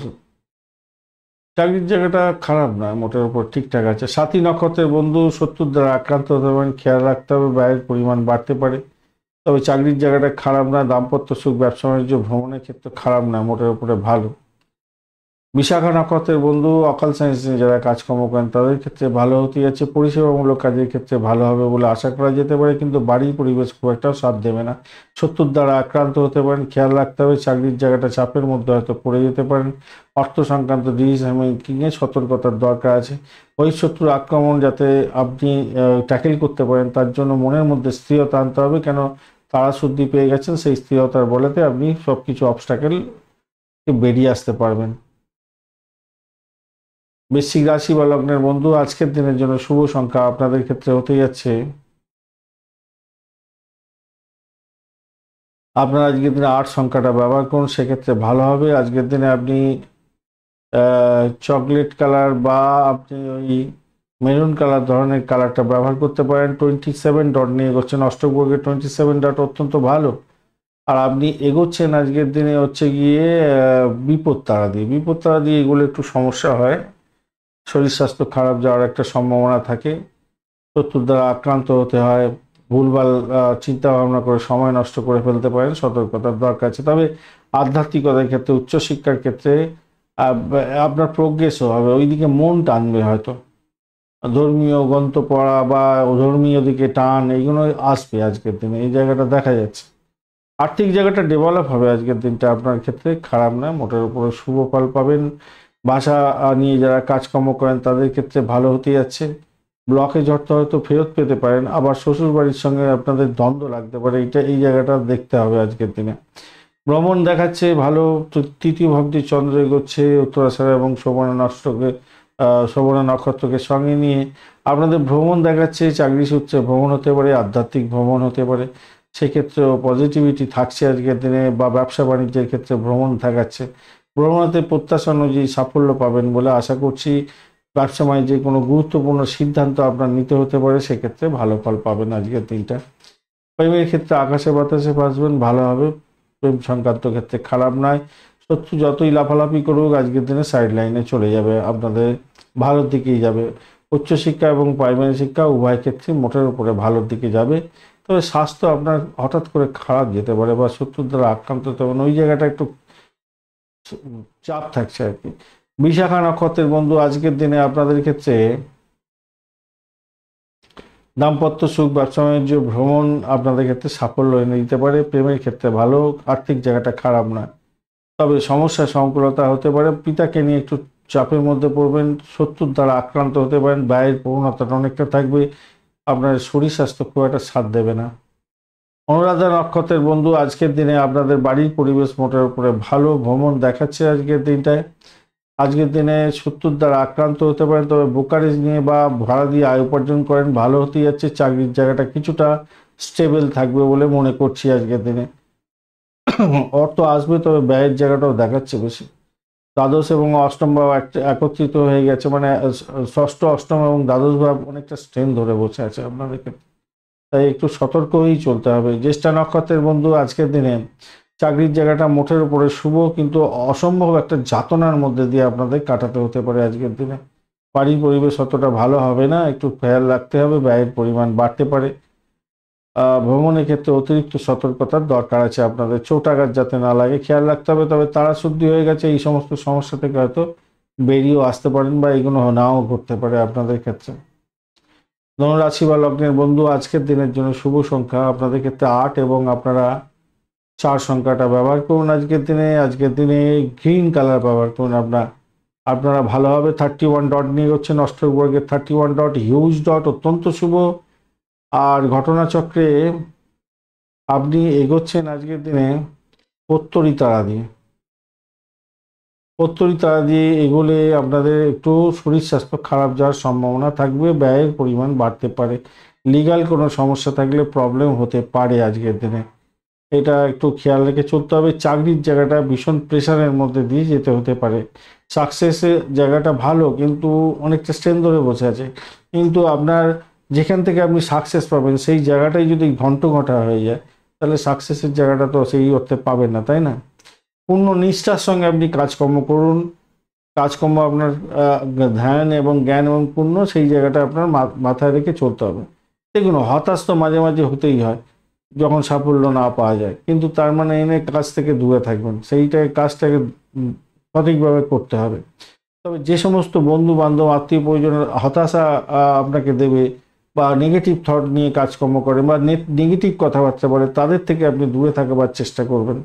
চাকরির জায়গাটা খারাপ নয়, মোটের উপর ঠিকঠাক আছে। সাথী নক্ষত্রের বন্ধু শত্রুর দ্বারা আক্রান্ত হতে পারেন, খেয়াল রাখতে হবে, ব্যয়ের পরিমাণ বাড়তে পারে। তবে চাকরির জায়গাটা খারাপ না, দাম্পত্য সুখ, ব্যবসা বাণিজ্য, ভ্রমণের ক্ষেত্রে খারাপ না, মোটের উপরে ভালো। বিশাখা নক্ষত্রের বন্ধু অকাল সায়েন্স নিয়ে যারা কাজকর্ম করেন তাদের ক্ষেত্রে ভালো হতে যাচ্ছে, পরিষেবামূলক কাজের ক্ষেত্রে ভালো হবে বলে আশা করা যেতে পারে, কিন্তু বাড়ির পরিবেশ খুব একটাও সাথ দেবে না। শত্রুর দ্বারা আক্রান্ত হতে পারেন, খেয়াল রাখতে হবে। চাকরির জায়গাটা চাপের মধ্যে হয়তো পড়ে যেতে পারেন। অর্থ সংক্রান্ত ডিসিশন মেকিংয়ে সতর্কতার দরকার আছে। ওই শত্রুর আক্রমণ যাতে আপনি ট্যাকেল করতে পারেন তার জন্য মনের মধ্যে স্থিরতা আনতে হবে, কেন তারা শুদ্ধি পেয়ে গেছেন, সেই স্থিরতার বলেতে আপনি সব কিছু অবস্টাকেল বেরিয়ে আসতে পারবেন। বৃশ্চিক রাশি বা লগ্নের বন্ধু আজকের দিনের জন্য শুভ সংখ্যা আপনাদের ক্ষেত্রে হতে যাচ্ছে, আপনারা আজকের দিনে 8 সংখ্যাটা ব্যবহার করুন, সেক্ষেত্রে ভালো হবে। আজকের দিনে আপনি চকলেট কালার বা আপনি ওই মেরুন কালার ধরনের কালারটা ব্যবহার করতে পারেন। 27 ডট নিয়ে এগোচ্ছেন, অষ্টকবর্গের 27 ডট অত্যন্ত ভালো। আর আপনি এগোচ্ছেন আজকের দিনে হচ্ছে গিয়ে বিপদ তারা দিয়ে, বিপদ তারা দিয়ে এগুলো একটু সমস্যা হয়, শরীর স্বাস্থ্য খারাপ যাওয়ার একটা সম্ভাবনা থাকে, শত্রুর দ্বারা আক্রান্ত হতে হয়, ভুলভাল চিন্তা ভাবনা করে সময় নষ্ট করে ফেলতে পারেন, সতর্কতার দরকার আছে। তবে আধ্যাত্মিকতার ক্ষেত্রে, উচ্চশিক্ষার ক্ষেত্রে আপনার প্রোগ্রেসও হবে, ওইদিকে মন টানবে হয়তো, ধর্মীয় গ্রন্থ পড়া বা ধর্মীয় দিকে টান এইগুলো আসবে আজকের দিনে, এই জায়গাটা দেখা যাচ্ছে। আর্থিক জায়গাটা ডেভেলপ হবে আজকের দিনটা আপনার ক্ষেত্রে, খারাপ না, মোটের উপরে শুভ ফল পাবেন। বাসা নিয়ে যারা কাজকর্ম করেন তাদের ক্ষেত্রে ভালো হতে যাচ্ছে। ব্লকে ঝড়টা হয়তো ফেরত পেতে পারেন, আবার শ্বশুর বাড়ির সঙ্গে আপনাদের দ্বন্দ্ব লাগতে পারে, এই জায়গাটা দেখতে হবে আজকের দিনে। ভ্রমণ দেখাচ্ছে ভালো, তৃতীয় ভাবটি চন্দ্র এগোচ্ছে উত্তরাষাঢ়া এবং শোভনা নক্ষত্রকে সঙ্গে নিয়ে আপনাদের ভ্রমণ দেখাচ্ছে। চাকরি সূত্রে ভ্রমণ হতে পারে, আধ্যাত্মিক ভ্রমণ হতে পারে, সেক্ষেত্রেও পজিটিভিটি থাকছে আজকের দিনে। বা ব্যবসা বাণিজ্যের ক্ষেত্রে ভ্রমণ দেখাচ্ছে, ভ্রমণতে প্রত্যাশা অনুযায়ী সাফল্য পাবেন বলে আশা করছি। ব্যবসা বাণিজ্যে কোনো গুরুত্বপূর্ণ সিদ্ধান্ত আপনার নিতে হতে পারে, সেক্ষেত্রে ভালো ফল পাবেন আজকের দিনটা। প্রেমের ক্ষেত্রে আকাশে বাতাসে ভাসবেন, ভালো হবে। প্রেম সংক্রান্ত ক্ষেত্রে খারাপ নয়, শত্রু যতই লাফালাফি করুক আজকের দিনে সাইড লাইনে চলে যাবে, আপনাদের ভালোর দিকেই যাবে। উচ্চশিক্ষা এবং প্রাইমারি শিক্ষা উভয় ক্ষেত্রে মোটের উপরে ভালোর দিকে যাবে। তবে স্বাস্থ্য আপনার হঠাৎ করে খারাপ যেতে পারে বা শত্রুর দ্বারা আক্রান্ত হতে পারেন, ওই জায়গাটা একটু চাপ থাকছে আর কি। বিশাখা নক্ষত্রের বন্ধু আজকের দিনে আপনাদের ক্ষেত্রে দাম্পত্য সুখ, ব্যবসা বাণিজ্য, ভ্রমণ আপনাদের ক্ষেত্রে সাফল্য এনে দিতে পারে। প্রেমের ক্ষেত্রে ভালো, আর্থিক জায়গাটা খারাপ নয়, তবে সমস্যা সংকুলতা হতে পারে, পিতাকে নিয়ে একটু চাপের মধ্যে পড়বেন, শত্রুর দ্বারা আক্রান্ত হতে পারেন, ব্যয়ের প্রবণতাটা অনেকটা থাকবে, আপনার শরীর স্বাস্থ্য খুব একটা সাথ দেবে না। অনুরাধা নক্ষত্রের বন্ধু আজকের দিনে আপনাদের বাড়ির পরিবেশ মোটের উপরে ভালো, ভ্রমণ দেখাচ্ছে আজকের দিনটায়। আজকের দিনে শত্রুর দ্বারা আক্রান্ত হতে পারেন, তবে ব্রোকারেজ নিয়ে বা ভাড়া দিয়ে আয় উপার্জন করেন, ভালো হতে যাচ্ছে। চাকরির জায়গাটা কিছুটা স্টেবল থাকবে বলে মনে করছি আজকের দিনে। অর্থ আসবে, তবে ব্যয়ের জায়গাটাও দেখাচ্ছে বেশি। দ্বাদশ এবং অষ্টম ভাব একত্রিত হয়ে গেছে, মানে ষষ্ঠ, অষ্টম এবং দ্বাদশ ভাব অনেকটা স্ট্রেন ধরে বসে আছে আপনাদেরকে, তাই একটু সতর্ক হয়েই চলতে হবে। জ্যেষ্ঠা নক্ষত্রের বন্ধু আজকের দিনে চাকরির জায়গাটা মোটের উপরে শুভ, কিন্তু অসম্ভব একটা যাতনার মধ্যে দিয়ে আপনাদের কাটাতে হতে পারে আজকের দিনে। বাড়ির পরিবেশ অতটা ভালো হবে না, একটু খেয়াল রাখতে হবে, ব্যয়ের পরিমাণ বাড়তে পারে। ভ্রমণের ক্ষেত্রে অতিরিক্ত সতর্কতার দরকার আছে আপনাদের, চোট আঘাত যাতে না লাগে খেয়াল রাখতে হবে। তবে তারা শুদ্ধি হয়ে গেছে, এই সমস্ত সমস্যা থেকে হয়তো বেরিয়েও আসতে পারেন বা এগুলো নাও ঘটতে পারে আপনাদের ক্ষেত্রে। ধনুরাশি বা লগ্নের বন্ধু, আজকের দিনের জন্য শুভ সংখ্যা আপনাদের ক্ষেত্রে 8 এবং আপনারা 4 সংখ্যাটা ব্যবহার করুন আজকের দিনে। আজকের দিনে গ্রিন কালার ব্যবহার করুন আপনারা ভালোভাবে 31 ডট নিয়ে এগোচ্ছেন। অষ্টবর্গের 31 ডট হিউজ ডট, অত্যন্ত শুভ। আর ঘটনাচক্রে আপনি এগোচ্ছেন আজকের দিনে প্রত্যরী তারা দিয়ে। প্রত্যরী তারা দিয়ে এগোলে আপনাদের একটু শরীর স্বাস্থ্য খারাপ যাওয়ার সম্ভাবনা থাকবে, ব্যয়ের পরিমাণ বাড়তে পারে, লিগ্যাল কোনো সমস্যা থাকলে প্রবলেম হতে পারে আজকের দিনে, এটা একটু খেয়াল রেখে চলতে হবে। চাকরির জায়গাটা ভীষণ প্রেশারের মধ্যে দিয়ে যেতে হতে পারে। সাকসেসের জায়গাটা ভালো, কিন্তু অনেকটা স্ট্রেন ধরে বসে আছে, কিন্তু আপনার যেখান থেকে আপনি সাকসেস পাবেন সেই জায়গাটাই যদি ঘন্টা হয়ে যায়, তাহলে সাকসেসের জায়গাটা তো সেই অর্থে পাবেন না, তাই না? পূর্ণ নিষ্ঠার সঙ্গে আপনি কাজকর্ম করুন। কাজকর্ম আপনার ধ্যান এবং জ্ঞান এবং পূর্ণ, সেই জায়গাটা আপনার মাথায় রেখে চলতে হবে। দেখুন, হতাশ তো মাঝে মাঝে হতেই হয় যখন সাফল্য না পাওয়া যায়, কিন্তু তার মানে এনে কাজ থেকে দূরে থাকবেন, কাজটাকে সঠিকভাবে করতে হবে। তবে যে সমস্ত বন্ধু বান্ধব আত্মীয় পরিজনের হতাশা আপনাকে দেবে বা নেগেটিভ থট নিয়ে কাজকর্ম করে বা নেগেটিভ কথাবার্তা বলে, তাদের থেকে আপনি দূরে থাকবার চেষ্টা করবেন,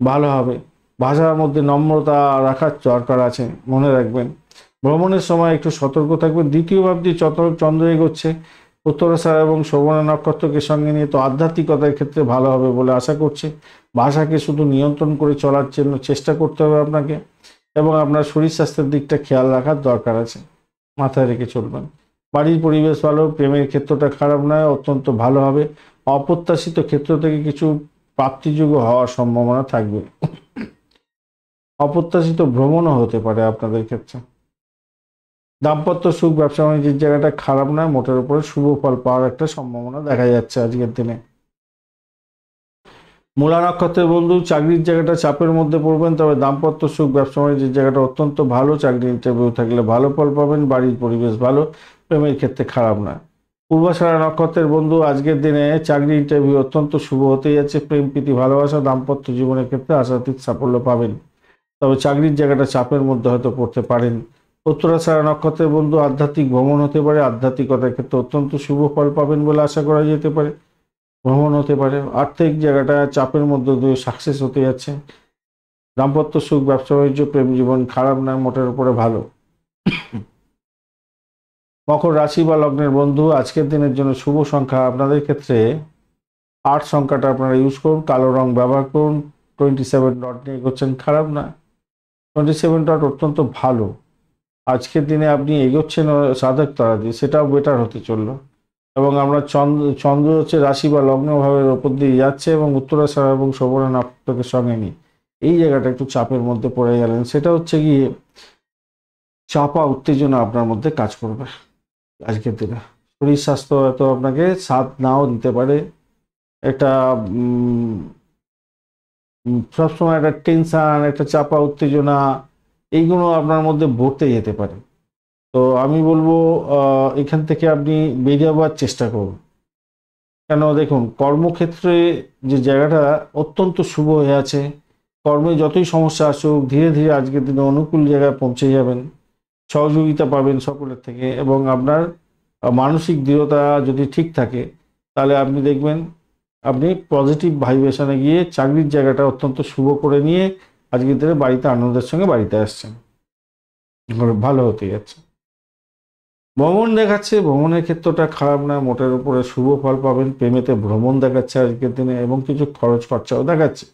ভালো হবে। ভাষার মধ্যে নম্রতা রাখার দরকার আছে, মনে রাখবেন। ভ্রমণের সময় একটু সতর্ক থাকবেন। দ্বিতীয় ভাবটি চন্দ্র এগোচ্ছে উত্তরাষাঢ় এবং শ্রবণা নক্ষত্রকে সঙ্গে নিয়ে, তো আধ্যাত্মিকতার ক্ষেত্রে ভালো হবে বলে আশা করছি। ভাষাকে শুধু নিয়ন্ত্রণ করে চলার জন্য চেষ্টা করতে হবে আপনাকে, এবং আপনার শরীর স্বাস্থ্যের দিকটা খেয়াল রাখার দরকার আছে, মাথায় রেখে চলবেন। বাড়ির পরিবেশ ভালো, প্রেমের ক্ষেত্রটা খারাপ নয়, অত্যন্ত ভালো হবে। অপ্রত্যাশিত ক্ষেত্র থেকে কিছু প্রাপ্তিযোগ্য হওয়ার সম্ভাবনা থাকবে। অপ্রত্যাশিত ভ্রমণও হতে পারে আপনাদের ক্ষেত্রে। দাম্পত্য সুখ, ব্যবসা বাণিজ্যের জায়গাটা খারাপ নয়, মোটের উপরে শুভ ফল পাওয়ার একটা সম্ভাবনা দেখা যাচ্ছে আজকের দিনে। মূলা নক্ষত্রের বন্ধু, চাকরির জায়গাটা চাপের মধ্যে পড়বেন, তবে দাম্পত্য সুখ, ব্যবসা বাণিজ্যের জায়গাটা অত্যন্ত ভালো। চাকরির ইন্টারভিউ থাকলে ভালো ফল পাবেন। বাড়ির পরিবেশ ভালো, প্রেমের ক্ষেত্রে খারাপ নয়। পূর্বাষাঢ়া নক্ষত্রের বন্ধু, আজকের দিনে চাকরি ইন্টারভিউ অত্যন্ত শুভ হতে যাচ্ছে। প্রেম প্রীতি ভালোবাসা, দাম্পত্য জীবনের ক্ষেত্রে আশাতীত সাফল্য পাবেন, তবে চাকরির জায়গাটা চাপের মধ্যে হয়তো পড়তে পারেন। উত্তরাষাঢ়া নক্ষত্রের বন্ধু, আধ্যাত্মিক ভ্রমণ হতে পারে। আধ্যাত্মিকতার ক্ষেত্রে অত্যন্ত শুভ ফল পাবেন বলে আশা করা যেতে পারে। ভ্রমণ হতে পারে। আর্থিক জায়গাটা চাপের মধ্যে দিয়ে সাকসেস হতে যাচ্ছে। দাম্পত্য সুখ, ব্যবসা বাণিজ্য, প্রেম জীবন খারাপ নয়, মোটের উপরে ভালো। মকর রাশি বা লগ্নের বন্ধু, আজকের দিনের জন্য শুভ সংখ্যা আপনাদের ক্ষেত্রে 8 সংখ্যাটা আপনারা ইউজ করুন, কালো রং ব্যবহার করুন। 27 ডট নিয়ে এগোচ্ছেন, খারাপ না। 27 ডট অত্যন্ত ভালো। আজকের দিনে আপনি এগোচ্ছেন সাধক তারা দিয়ে, সেটাও বেটার হতে চললো। এবং আমরা চন্দ্র হচ্ছে রাশি বা লগ্ন ভাবের ওপর দিয়ে যাচ্ছে এবং উত্তরাষাঢ়া এবং শ্রবণা নক্ষত্রকে সঙ্গে নিয়ে এই জায়গাটা একটু চাপের মধ্যে পড়ে গেলেন। সেটা হচ্ছে গিয়ে চাপা উত্তেজনা আপনার মধ্যে কাজ করবে আজকের দিনে। শরীর স্বাস্থ্য হয়তো আপনাকে সাথ নাও দিতে পারে। একটা সবসময় একটা টেনশন, একটা চাপা উত্তেজনা, এইগুলো আপনার মধ্যে ভরতে যেতে পারে। তো আমি বলবো এখান থেকে আপনি বেরিয়ে যাওয়ার চেষ্টা করুন। কেন, দেখুন, কর্মক্ষেত্রে যে জায়গাটা অত্যন্ত শুভ হয়ে আছে। কর্মে যতই সমস্যা আসুক, ধীরে ধীরে আজকের দিনে অনুকূল জায়গায় পৌঁছে যাবেন, সহযোগিতা পাবেন সকলের থেকে, এবং আপনার মানসিক দৃঢ়তা যদি ঠিক থাকে, তাহলে আপনি দেখবেন আপনি পজিটিভ ভাইব্রেশনে গিয়ে চাকরির জায়গাটা অত্যন্ত শুভ করে নিয়ে আজকের দিনে বাড়িতে আনন্দের সঙ্গে বাড়িতে আসছেন, ভালো হতে যাচ্ছে। ভ্রমণ দেখাচ্ছে, ভ্রমণের ক্ষেত্রটা খারাপ না, মোটের উপরে শুভ ফল পাবেন। প্রেমেতে ভ্রমণ দেখাচ্ছে আজকের দিনে, এবং কিছু খরচ খরচাও দেখাচ্ছে।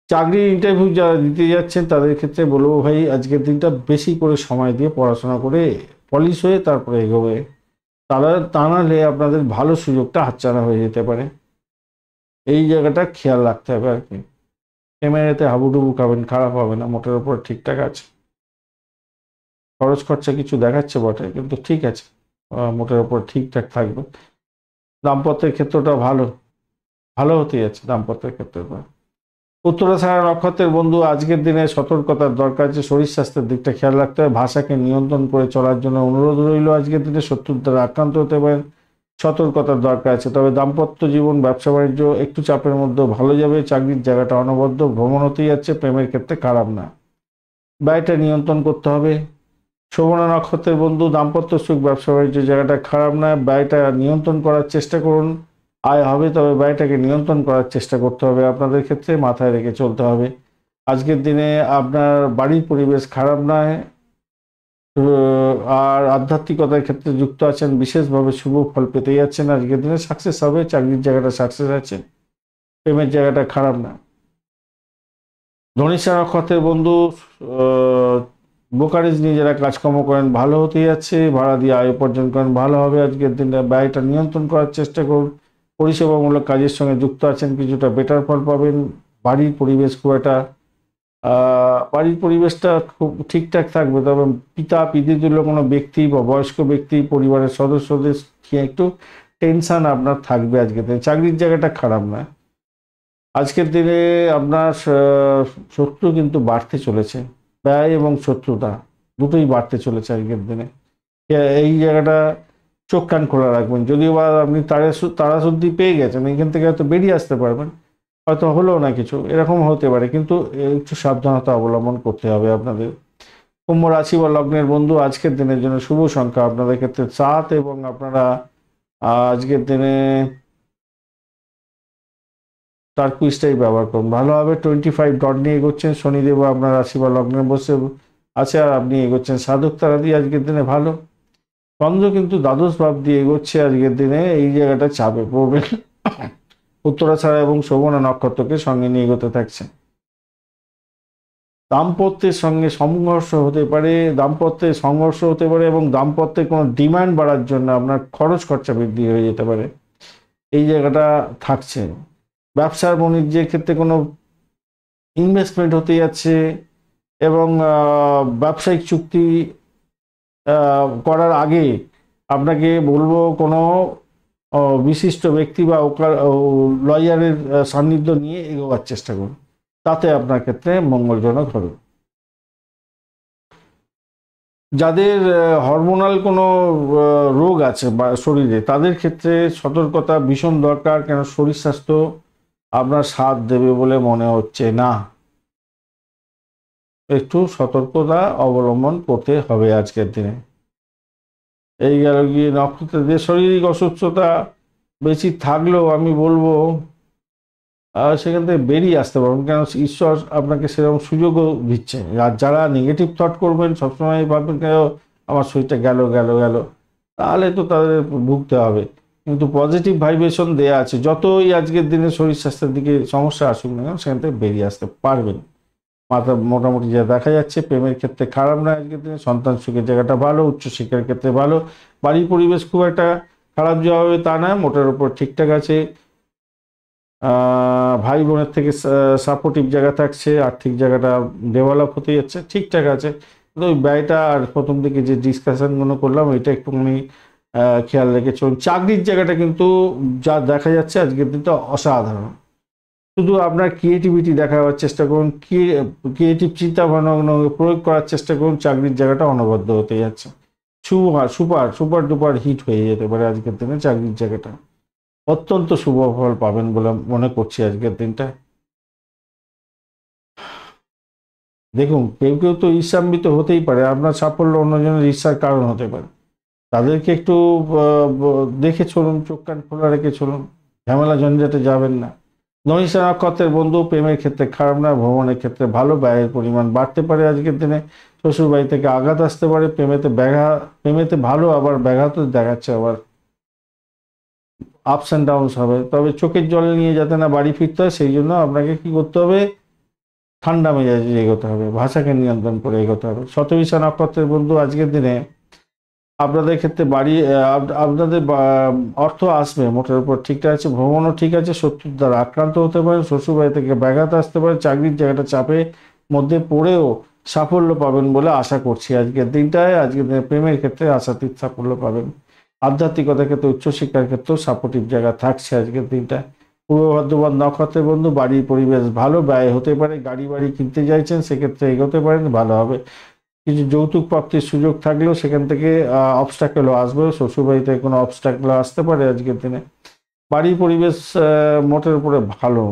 চাকরির ইন্টারভিউ যারা দিতে যাচ্ছেন তাদের ক্ষেত্রে বলবো, ভাই আজকের দিনটা বেশি করে সময় দিয়ে পড়াশোনা করে পলিশ হয়ে তারপরে এগোবে, তা নাহলে আপনাদের ভালো সুযোগটা হাতছাড়া হয়ে যেতে পারে। এই জায়গাটা খেয়াল রাখতে হবে আর কি। ক্যামেরাতে হাবুডুবু খাবেন, খারাপ হবে না, মোটের উপর ঠিকঠাক আছে। খরচ খরচা কিছু দেখাচ্ছে বটে, কিন্তু ঠিক আছে, মোটের উপর ঠিকঠাক থাকবে। দাম্পত্যের ক্ষেত্রটা ভালো ভালো হতে যাচ্ছে দাম্পত্যের ক্ষেত্রে। উত্তরাষাঢ়া নক্ষত্রের বন্ধু, আজকের দিনে সতর্কতার দরকার আছে। শরীর স্বাস্থ্যের দিকটা খেয়াল রাখতে হবে। ভাষাকে নিয়ন্ত্রণ করে চলার জন্য অনুরোধ রইল। আজকের দিনে শত্রুর দ্বারা আক্রান্ত হতে পারেন, সতর্কতার দরকার আছে। তবে দাম্পত্য জীবন, ব্যবসা বাণিজ্য একটু চাপের মধ্যে ভালো যাবে। চাকরির জায়গাটা অনবদ্য, ভ্রমণ হতেই যাচ্ছে, প্রেমের ক্ষেত্রে খারাপ না। ব্যয়টা নিয়ন্ত্রণ করতে হবে। শোভনা নক্ষত্রের বন্ধু, দাম্পত্য সুখ, ব্যবসা বাণিজ্য জায়গাটা খারাপ নয়, ব্যয়টা নিয়ন্ত্রণ করার চেষ্টা করুন। আয় হবে, তবে ব্যয়টাকে নিয়ন্ত্রণ করার চেষ্টা করতে হবে, আপনাদের ক্ষেত্রে মাথায় রেখে চলতে হবে। আজকের দিনে আপনার বাড়ির পরিবেশ খারাপ নয়, আর আধ্যাত্মিকতার ক্ষেত্রে যুক্ত আছেন, বিশেষভাবে শুভ ফল পেতে যাচ্ছেন। আজকের দিনে সাকসেস হবে, চাকরির জায়গাটা সাকসেস আছে, প্রেমের জায়গাটা খারাপ না। ধনিষ্ঠা নক্ষত্রের বন্ধু, ব্রোকারেজ নিয়ে যারা কাজকর্ম করেন ভালো হতে যাচ্ছে, ভাড়া দিয়ে আয় উপার্জন করেন ভালো হবে। আজকের দিনটা ব্যয়টা নিয়ন্ত্রণ করার চেষ্টা করুন। পরিষেবামূলক কাজের সঙ্গে যুক্ত আছেন, কিছুটা বেটার ফল পাবেন। বাড়ির পরিবেশ খুব একটা বাড়ির পরিবেশটা খুব ঠিকঠাক থাকবে, তবে পিতৃতুল্য কোনো ব্যক্তি বা বয়স্ক ব্যক্তি পরিবারের সদস্যদের একটু টেনশন আপনার থাকবে। আজকের দিনে চাকরির জায়গাটা খারাপ না। আজকের দিনে আপনার শত্রু কিন্তু বাড়তে চলেছে, ব্যয় এবং শত্রুতা দুটোই বাড়তে চলেছে আজকের দিনে। এই জায়গাটা চোখ কান খোলা রাখবেন। যদিও বা আপনি তাড়াশুদ্ধি পেয়ে গেছেন, এখান থেকে হয়তো বেরিয়ে আসতে পারবেন, হয়তো হলো না কিছু, এরকম হতে পারে, কিন্তু একটু সাবধানতা অবলম্বন করতে হবে আপনাদের। কুম্ভ রাশি বা লগ্নের বন্ধু, আজকের দিনের জন্য শুভ সংখ্যা আপনাদের ক্ষেত্রে 7, এবং আপনারা আজকের দিনে টার্কুইজটাই ব্যবহার করুন, ভালো হবে। 25 ডট নিয়ে এগোচ্ছেন, শনিদেব আপনার রাশি বা লগ্নে বসে আছে, আর আপনি এগোচ্ছেন সাধক তারা দিয়ে, আজকের দিনে ভালো। চন্দ্র কিন্তু দ্বাদশ ভাব দিয়ে এগোচ্ছে, আজকের দিনে এই জায়গাটা চাপে পড়বে। উত্তরাছাড়া এবং শোভনা নক্ষত্রকে সঙ্গে নিয়ে এগোতে থাকছে। দাম্পত্যের সঙ্গে সংঘর্ষ হতে পারে, দাম্পত্যের সংঘর্ষ হতে পারে, এবং দাম্পত্যের কোনো ডিমান্ড বাড়ার জন্য আপনার খরচ খরচা বৃদ্ধি হয়ে যেতে পারে, এই জায়গাটা থাকছে। ব্যবসার বাণিজ্যের ক্ষেত্রে কোনো ইনভেস্টমেন্ট হতে যাচ্ছে, এবং ব্যবসায়িক চুক্তি করার আগে আপনাকে বলবো কোনো বিশিষ্ট ব্যক্তি বা লয়ারের সান্নিধ্য নিয়ে এগোবার চেষ্টা করুন, তাতে আপনার ক্ষেত্রে মঙ্গলজনক হবে। যাদের হরমোনাল কোনো রোগ আছে বা শরীরে, তাদের ক্ষেত্রে সতর্কতা ভীষণ দরকার, কেন শরীর স্বাস্থ্য আপনার সাথ দেবে বলে মনে হচ্ছে না, একটু সতর্কতা অবলম্বন করতে হবে আজকের দিনে। এই গেল গিয়ে নক্ষত্রদের শারীরিক অসুস্থতা বেশি থাকলেও আমি বলবো সেখান থেকে বেরিয়ে আসতে পারবেন, কেন ঈশ্বর আপনাকে সেরকম সুযোগও দিচ্ছে। আর যারা নেগেটিভ থট করবেন, সবসময় ভাববেন কেন আমার শরীরটা গেল গেল গেল, তাহলে তো তাদের ভুগতে হবে। কিন্তু পজিটিভ ভাইব্রেশন দেয়া আছে, যতই আজকের দিনে শরীর স্বাস্থ্যের দিকে সমস্যা আসুক না কেন, সেখান থেকে বেরিয়ে আসতে পারবেন। মোটামুটি যা দেখা যাচ্ছে, প্রেমের ক্ষেত্রে খারাপ না আজকের দিনে, সন্তান সুখের জায়গাটা ভালো, উচ্চশিক্ষার ক্ষেত্রে ভালো, বাড়ির পরিবেশ খুব একটা খারাপ যাওয়া হবে তা না, মোটের উপর ঠিকঠাক আছে। ভাই বোনের থেকে সাপোর্টিভ জায়গা থাকছে, আর্থিক জায়গাটা ডেভেলপ হতে যাচ্ছে, ঠিকঠাক আছে। কিন্তু ওই ব্যয়টা আর প্রথম দিকে যে ডিসকাশনগুলো করলাম, এটা একটুখানি খেয়াল রেখে চলুন। চাকরির জায়গাটা কিন্তু যা দেখা যাচ্ছে আজকের দিনটা অসাধারণ, শুধু আপনার ক্রিয়েটিভিটি দেখাবার চেষ্টা করুন, ক্রিয়েটিভ চিন্তা ভাবনা প্রয়োগ করার চেষ্টা করুন, চাকরির জায়গাটা অনবদ্য হতে যাচ্ছে, সুপার সুপার ডুপার হিট হয়ে যেতে পারে আজকের দিনে। চাকরির জায়গাটা অত্যন্ত শুভ ফল পাবেন বলে মনে করছি আজকের দিনটা। দেখুন, কেউ কেউ তো ঈর্ষান্বিত হতেই পারে, আপনার সাফল্য অন্যজনের ঈর্ষার কারণ হতে পারে, তাদেরকে একটু দেখে চলুন, চোখ কান খোলা রেখে চলুন, ঝামেলা ঝঞ্ঝাটে যাবেন না। ধনিষ্ঠা নক্ষত্রের বন্ধু, প্রেমের ক্ষেত্রে খারাপ না, ভ্রমণের ক্ষেত্রে ভালো, ব্যয়ের পরিমাণ বাড়তে পারে আজকের দিনে, শ্বশুর বাড়ি থেকে আঘাত আসতে পারে, প্রেমেতে ভালো, আবার ব্যাঘাত দেখাচ্ছে, আবার আপস অ্যান্ড ডাউনস হবে, তবে চোখের জল নিয়ে যাতে না বাড়ি ফিরতে হয়, সেই জন্য আপনাকে কি করতে হবে, ঠান্ডা মেজাজে এগোতে হবে, ভাষাকে নিয়ন্ত্রণ করে এগোতে হবে। শতবিশা নক্ষত্রের বন্ধু, আজকের দিনে আপনাদের ক্ষেত্রে আপনাদের অর্থ আসবে, মোটের উপর ঠিকঠাক আছে, ভ্রমণও ঠিক আছে, শত্রুর দ্বারা আক্রান্ত হতে পারে, শ্বশুরবাড়ি থেকে ব্যাঘাত আসতে পারে, চাকরির জায়গাটা চাপে মধ্যে পড়েও সাফল্য পাবেন বলে আশা করছি আজকের দিনটায়। আজকের দিনে প্রেমের ক্ষেত্রে আশাতীত সাফল্য পাবেন, আধ্যাত্মিকতার ক্ষেত্রে, উচ্চশিক্ষার ক্ষেত্রেও সাপোর্টিভ জায়গা থাকছে আজকের দিনটায়। পূর্ব বর্ধমান নক্ষত্রের বন্ধু, বাড়ির পরিবেশ ভালো, ব্যয় হতে পারে, গাড়ি বাড়ি কিনতে চাইছেন সেক্ষেত্রে এগোতে পারেন, ভালো হবে। কিছু যৌতুক প্রাপ্তির সুযোগ থাকলেও সেখান থেকে অবস্ট্যাকেলও আসবে, শ্বশুরবাড়িতে কোনো অবস্ট্যাকেলও আসতে পারে আজকের দিনে। বাড়ির পরিবেশ মোটের উপরে ভালো,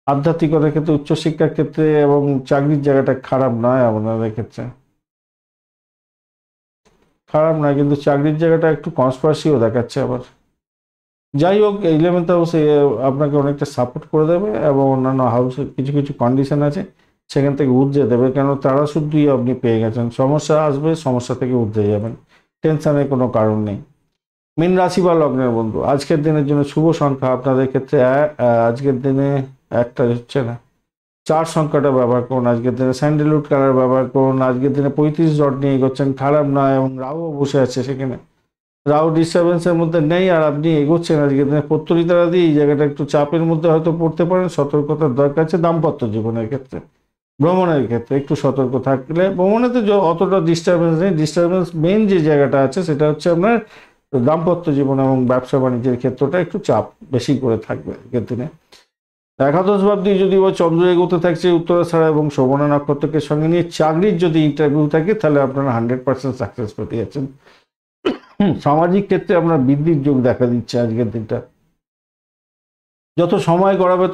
আধ্যাত্মিকতার ক্ষেত্রে, উচ্চশিক্ষার ক্ষেত্রে এবং চাকরির জায়গাটা খারাপ নয় আপনাদের ক্ষেত্রে। খারাপ না, কিন্তু চাকরির জায়গাটা একটু কনস্পারেসিও দেখাচ্ছে আবার। যাই হোক, 11th হাউস আপনাকে অনেকটা সাপোর্ট করে দেবে, এবং অন্যান্য হাউসের কিছু কিছু কন্ডিশন আছে সেখান থেকে উঠে দেবে, কেন তারা শুধুই আপনি পেয়ে গেছেন। সমস্যা আসবে, সমস্যা থেকে উঠে যাবেন, টেনশনের কোনো কারণ নেই। মীন রাশি বা লগ্নের বন্ধু, আজকের দিনের জন্য শুভ সংখ্যা আপনাদের ক্ষেত্রে আজকের দিনে একটা হচ্ছে না, 4 সংখ্যাটা ব্যবহার করুন। আজকের দিনে স্যান্ডেলউড কালার ব্যবহার করুন। আজকের দিনে 35 ডট নিয়ে এগোচ্ছেন, খারাপ নয়, এবং রাহুও বসে আছে সেখানে, রাহু ডিস্টারবেন্সের মধ্যে নেই, আর আপনি এগোচ্ছেন। আজকের দিনে পত্তরি তারা দিয়ে এই জায়গাটা একটু চাপের মধ্যে হয়তো পড়তে পারেন, সতর্কতার দরকার আছে। দাম্পত্য জীবনের ক্ষেত্রে, ভ্রমণের ক্ষেত্রে একটু সতর্ক থাকলে, ভ্রমণেতে অতটা ডিস্টারবেন্স নেই। ডিস্টারবেন্স মেন যে জায়গাটা আছে সেটা হচ্ছে আপনার দাম্পত্য জীবন এবং ব্যবসা বাণিজ্যের ক্ষেত্রটা একটু চাপ বেশি করে থাকবে আজকের দিনে। একাদশ ভাবটি যদি বা চন্দ্র এগোতে থাকছে উত্তরাষাঢ়া এবং শোভনা নক্ষত্রকে সঙ্গে নিয়ে, চাকরির যদি ইন্টারভিউ থাকে তাহলে আপনারা 100% সাকসেস পেতে যাচ্ছেন। সামাজিক ক্ষেত্রে আপনার বৃদ্ধির যোগ দেখা দিচ্ছে আজকের দিনটা। যত সময় গড়াবে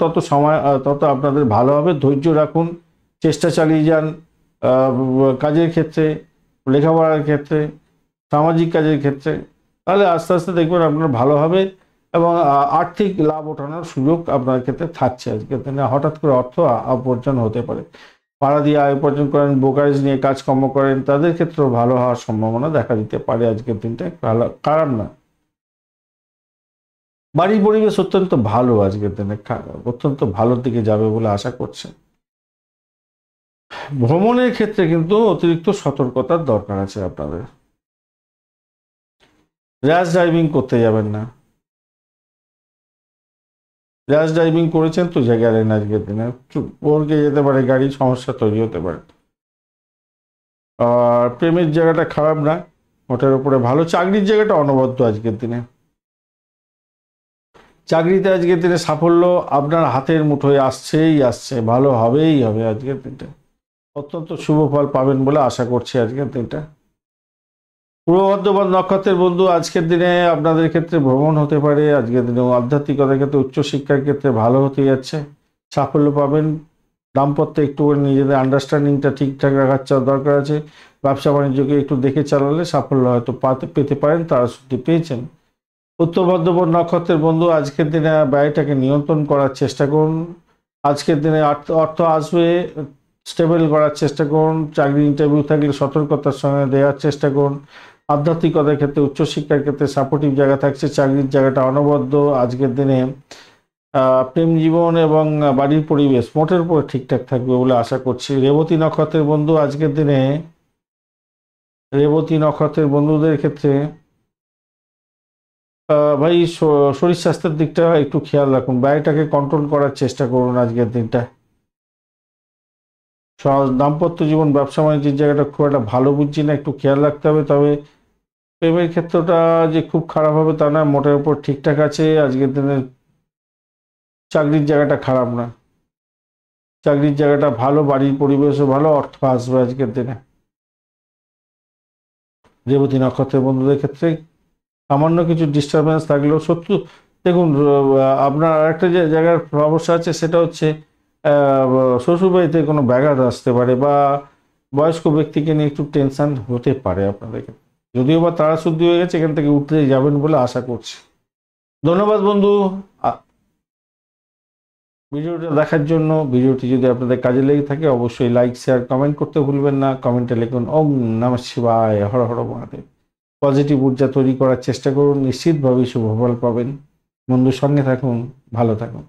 তত আপনাদের ভালো হবে। ধৈর্য রাখুন, চেষ্টা চালিয়ে যান, কাজের ক্ষেত্রে, লেখাপড়ার ক্ষেত্রে, সামাজিক কাজের ক্ষেত্রে, তাহলে আস্তে আস্তে দেখবেন আপনার ভালো হবে, এবং আর্থিক লাভ ওঠানোর সুযোগ আপনার ক্ষেত্রে থাকছে আজকের দিনে। হঠাৎ করে অর্থ উপার্জন হতে পারে। পাড়া দিয়ে আয় উপার্জন করেন, ব্রোকারেজ নিয়ে কাজকর্ম করেন, তাদের ক্ষেত্রেও ভালো হওয়ার সম্ভাবনা দেখা দিতে পারে আজকের দিনটা, খারাপ না। বাড়ির পরিবেশ অত্যন্ত ভালো আজকের দিনে, অত্যন্ত ভালোর দিকে যাবে বলে আশা করছে। ভ্রমণের ক্ষেত্রে কিন্তু অতিরিক্ত সতর্কতার দরকার আছে আপনাদের। র্যাশ ড্রাইভিং করতে যাবেন না। র্যাশ ড্রাইভিং করেছেন তো গেলেন আজকের দিনে, পড়কে যেতে পারে গাড়ি, সমস্যা তৈরি হতে পারে। আর প্রেমের জায়গাটা খারাপ না, ওটার উপরে ভালো। চাকরির জায়গাটা অনবদ্য আজকের দিনে। চাকরিতে আজকের দিনে সাফল্য আপনার হাতের মুঠোয় আসছে, ভালো হবেই হবে আজকের দিনটা। অত্যন্ত শুভ ফল পাবেন বলে আশা করছি আজকের দিনটা। পূর্ব বর্ধমান নক্ষত্রের বন্ধু, আজকের দিনে আপনাদের ক্ষেত্রে ভ্রমণ হতে পারে। আজকের দিনে আধ্যাত্মিকতার ক্ষেত্রে, উচ্চশিক্ষার ক্ষেত্রে ভালো হতে যাচ্ছে, সাফল্য পাবেন। দাম্পত্যে একটু নিজেদের আন্ডারস্ট্যান্ডিংটা ঠিকঠাক রাখার দরকার আছে। ব্যবসা বাণিজ্যকে একটু দেখে চালালে সাফল্য হয়তো পেতে পারেন, তারা শুধু পেয়েছেন। উত্তর বর্ধমান নক্ষত্রের বন্ধু, আজকের দিনে ব্যয়টাকে নিয়ন্ত্রণ করার চেষ্টা করুন। আজকের দিনে অর্থ আসবে, স্টেবল করার চেষ্টা করুন। চাকরি ইন্টারভিউ থাকলে সতর্কতার সঙ্গে দেওয়ার চেষ্টা করুন। আধ্যাত্মিকতার ক্ষেত্রে, উচ্চশিক্ষার ক্ষেত্রে সাপোর্টিভ জায়গা থাকছে, চাকরির জায়গাটা অনবদ্য। আজকের দিনে প্রেম জীবন এবং বাড়ির পরিবেশ মোটের উপর ঠিকঠাক থাকবে বলে আশা করছি। রেবতী নক্ষত্রের বন্ধু, আজকের দিনে রেবতী নক্ষত্রের বন্ধুদের ক্ষেত্রে ভাই শরীর স্বাস্থ্যের দিকটা একটু খেয়াল রাখুন, ব্যয়টাকে কন্ট্রোল করার চেষ্টা করুন আজকের দিনটা। দাম্পত্য জীবন, ব্যবসা বাণিজ্যের জায়গাটা খুব একটা ভালো বুঝছি না, একটু খেয়াল রাখতে হবে। তবে প্রেমের ক্ষেত্রটা যে খুব খারাপ হবে তা না, মোটের উপর ঠিকঠাক আছে আজকের দিনে। চাকরির জায়গাটা খারাপ না, চাকরির জায়গাটা ভালো, বাড়ির পরিবেশও ভালো, অর্থ আসবে আজকের দিনে। রেবতী নক্ষত্রের বন্ধুদের ক্ষেত্রে সামান্য কিছু ডিস্টারবেন্স থাকলেও দেখুন, আপনার আরেকটা যে জায়গার সমস্যা আছে সেটা হচ্ছে শ্বশুরবাড়িতে কোনো ব্যাঘাত আসতে পারে, বা বয়স্ক ব্যক্তিকে নিয়ে একটু টেনশন হতে পারে আপনাদেরকে। যদিও বা তারা শুদ্ধ হয়ে গেছে, এখান থেকে উঠতে যাবেন বলে আশা করছি। ধন্যবাদ বন্ধু ভিডিওটা দেখার জন্য। ভিডিওটি যদি আপনাদের কাজে লেগে থাকে অবশ্যই লাইক, শেয়ার, কমেন্ট করতে ভুলবেন না। কমেন্টে লিখুন ওম নমঃ শিবায়, হর হর মহাদেব। পজিটিভ ঊর্জা তৈরি করার চেষ্টা করুন, নিশ্চিতভাবেই শুভ ফল পাবেন। বন্ধুর সঙ্গে থাকুন, ভালো থাকুন।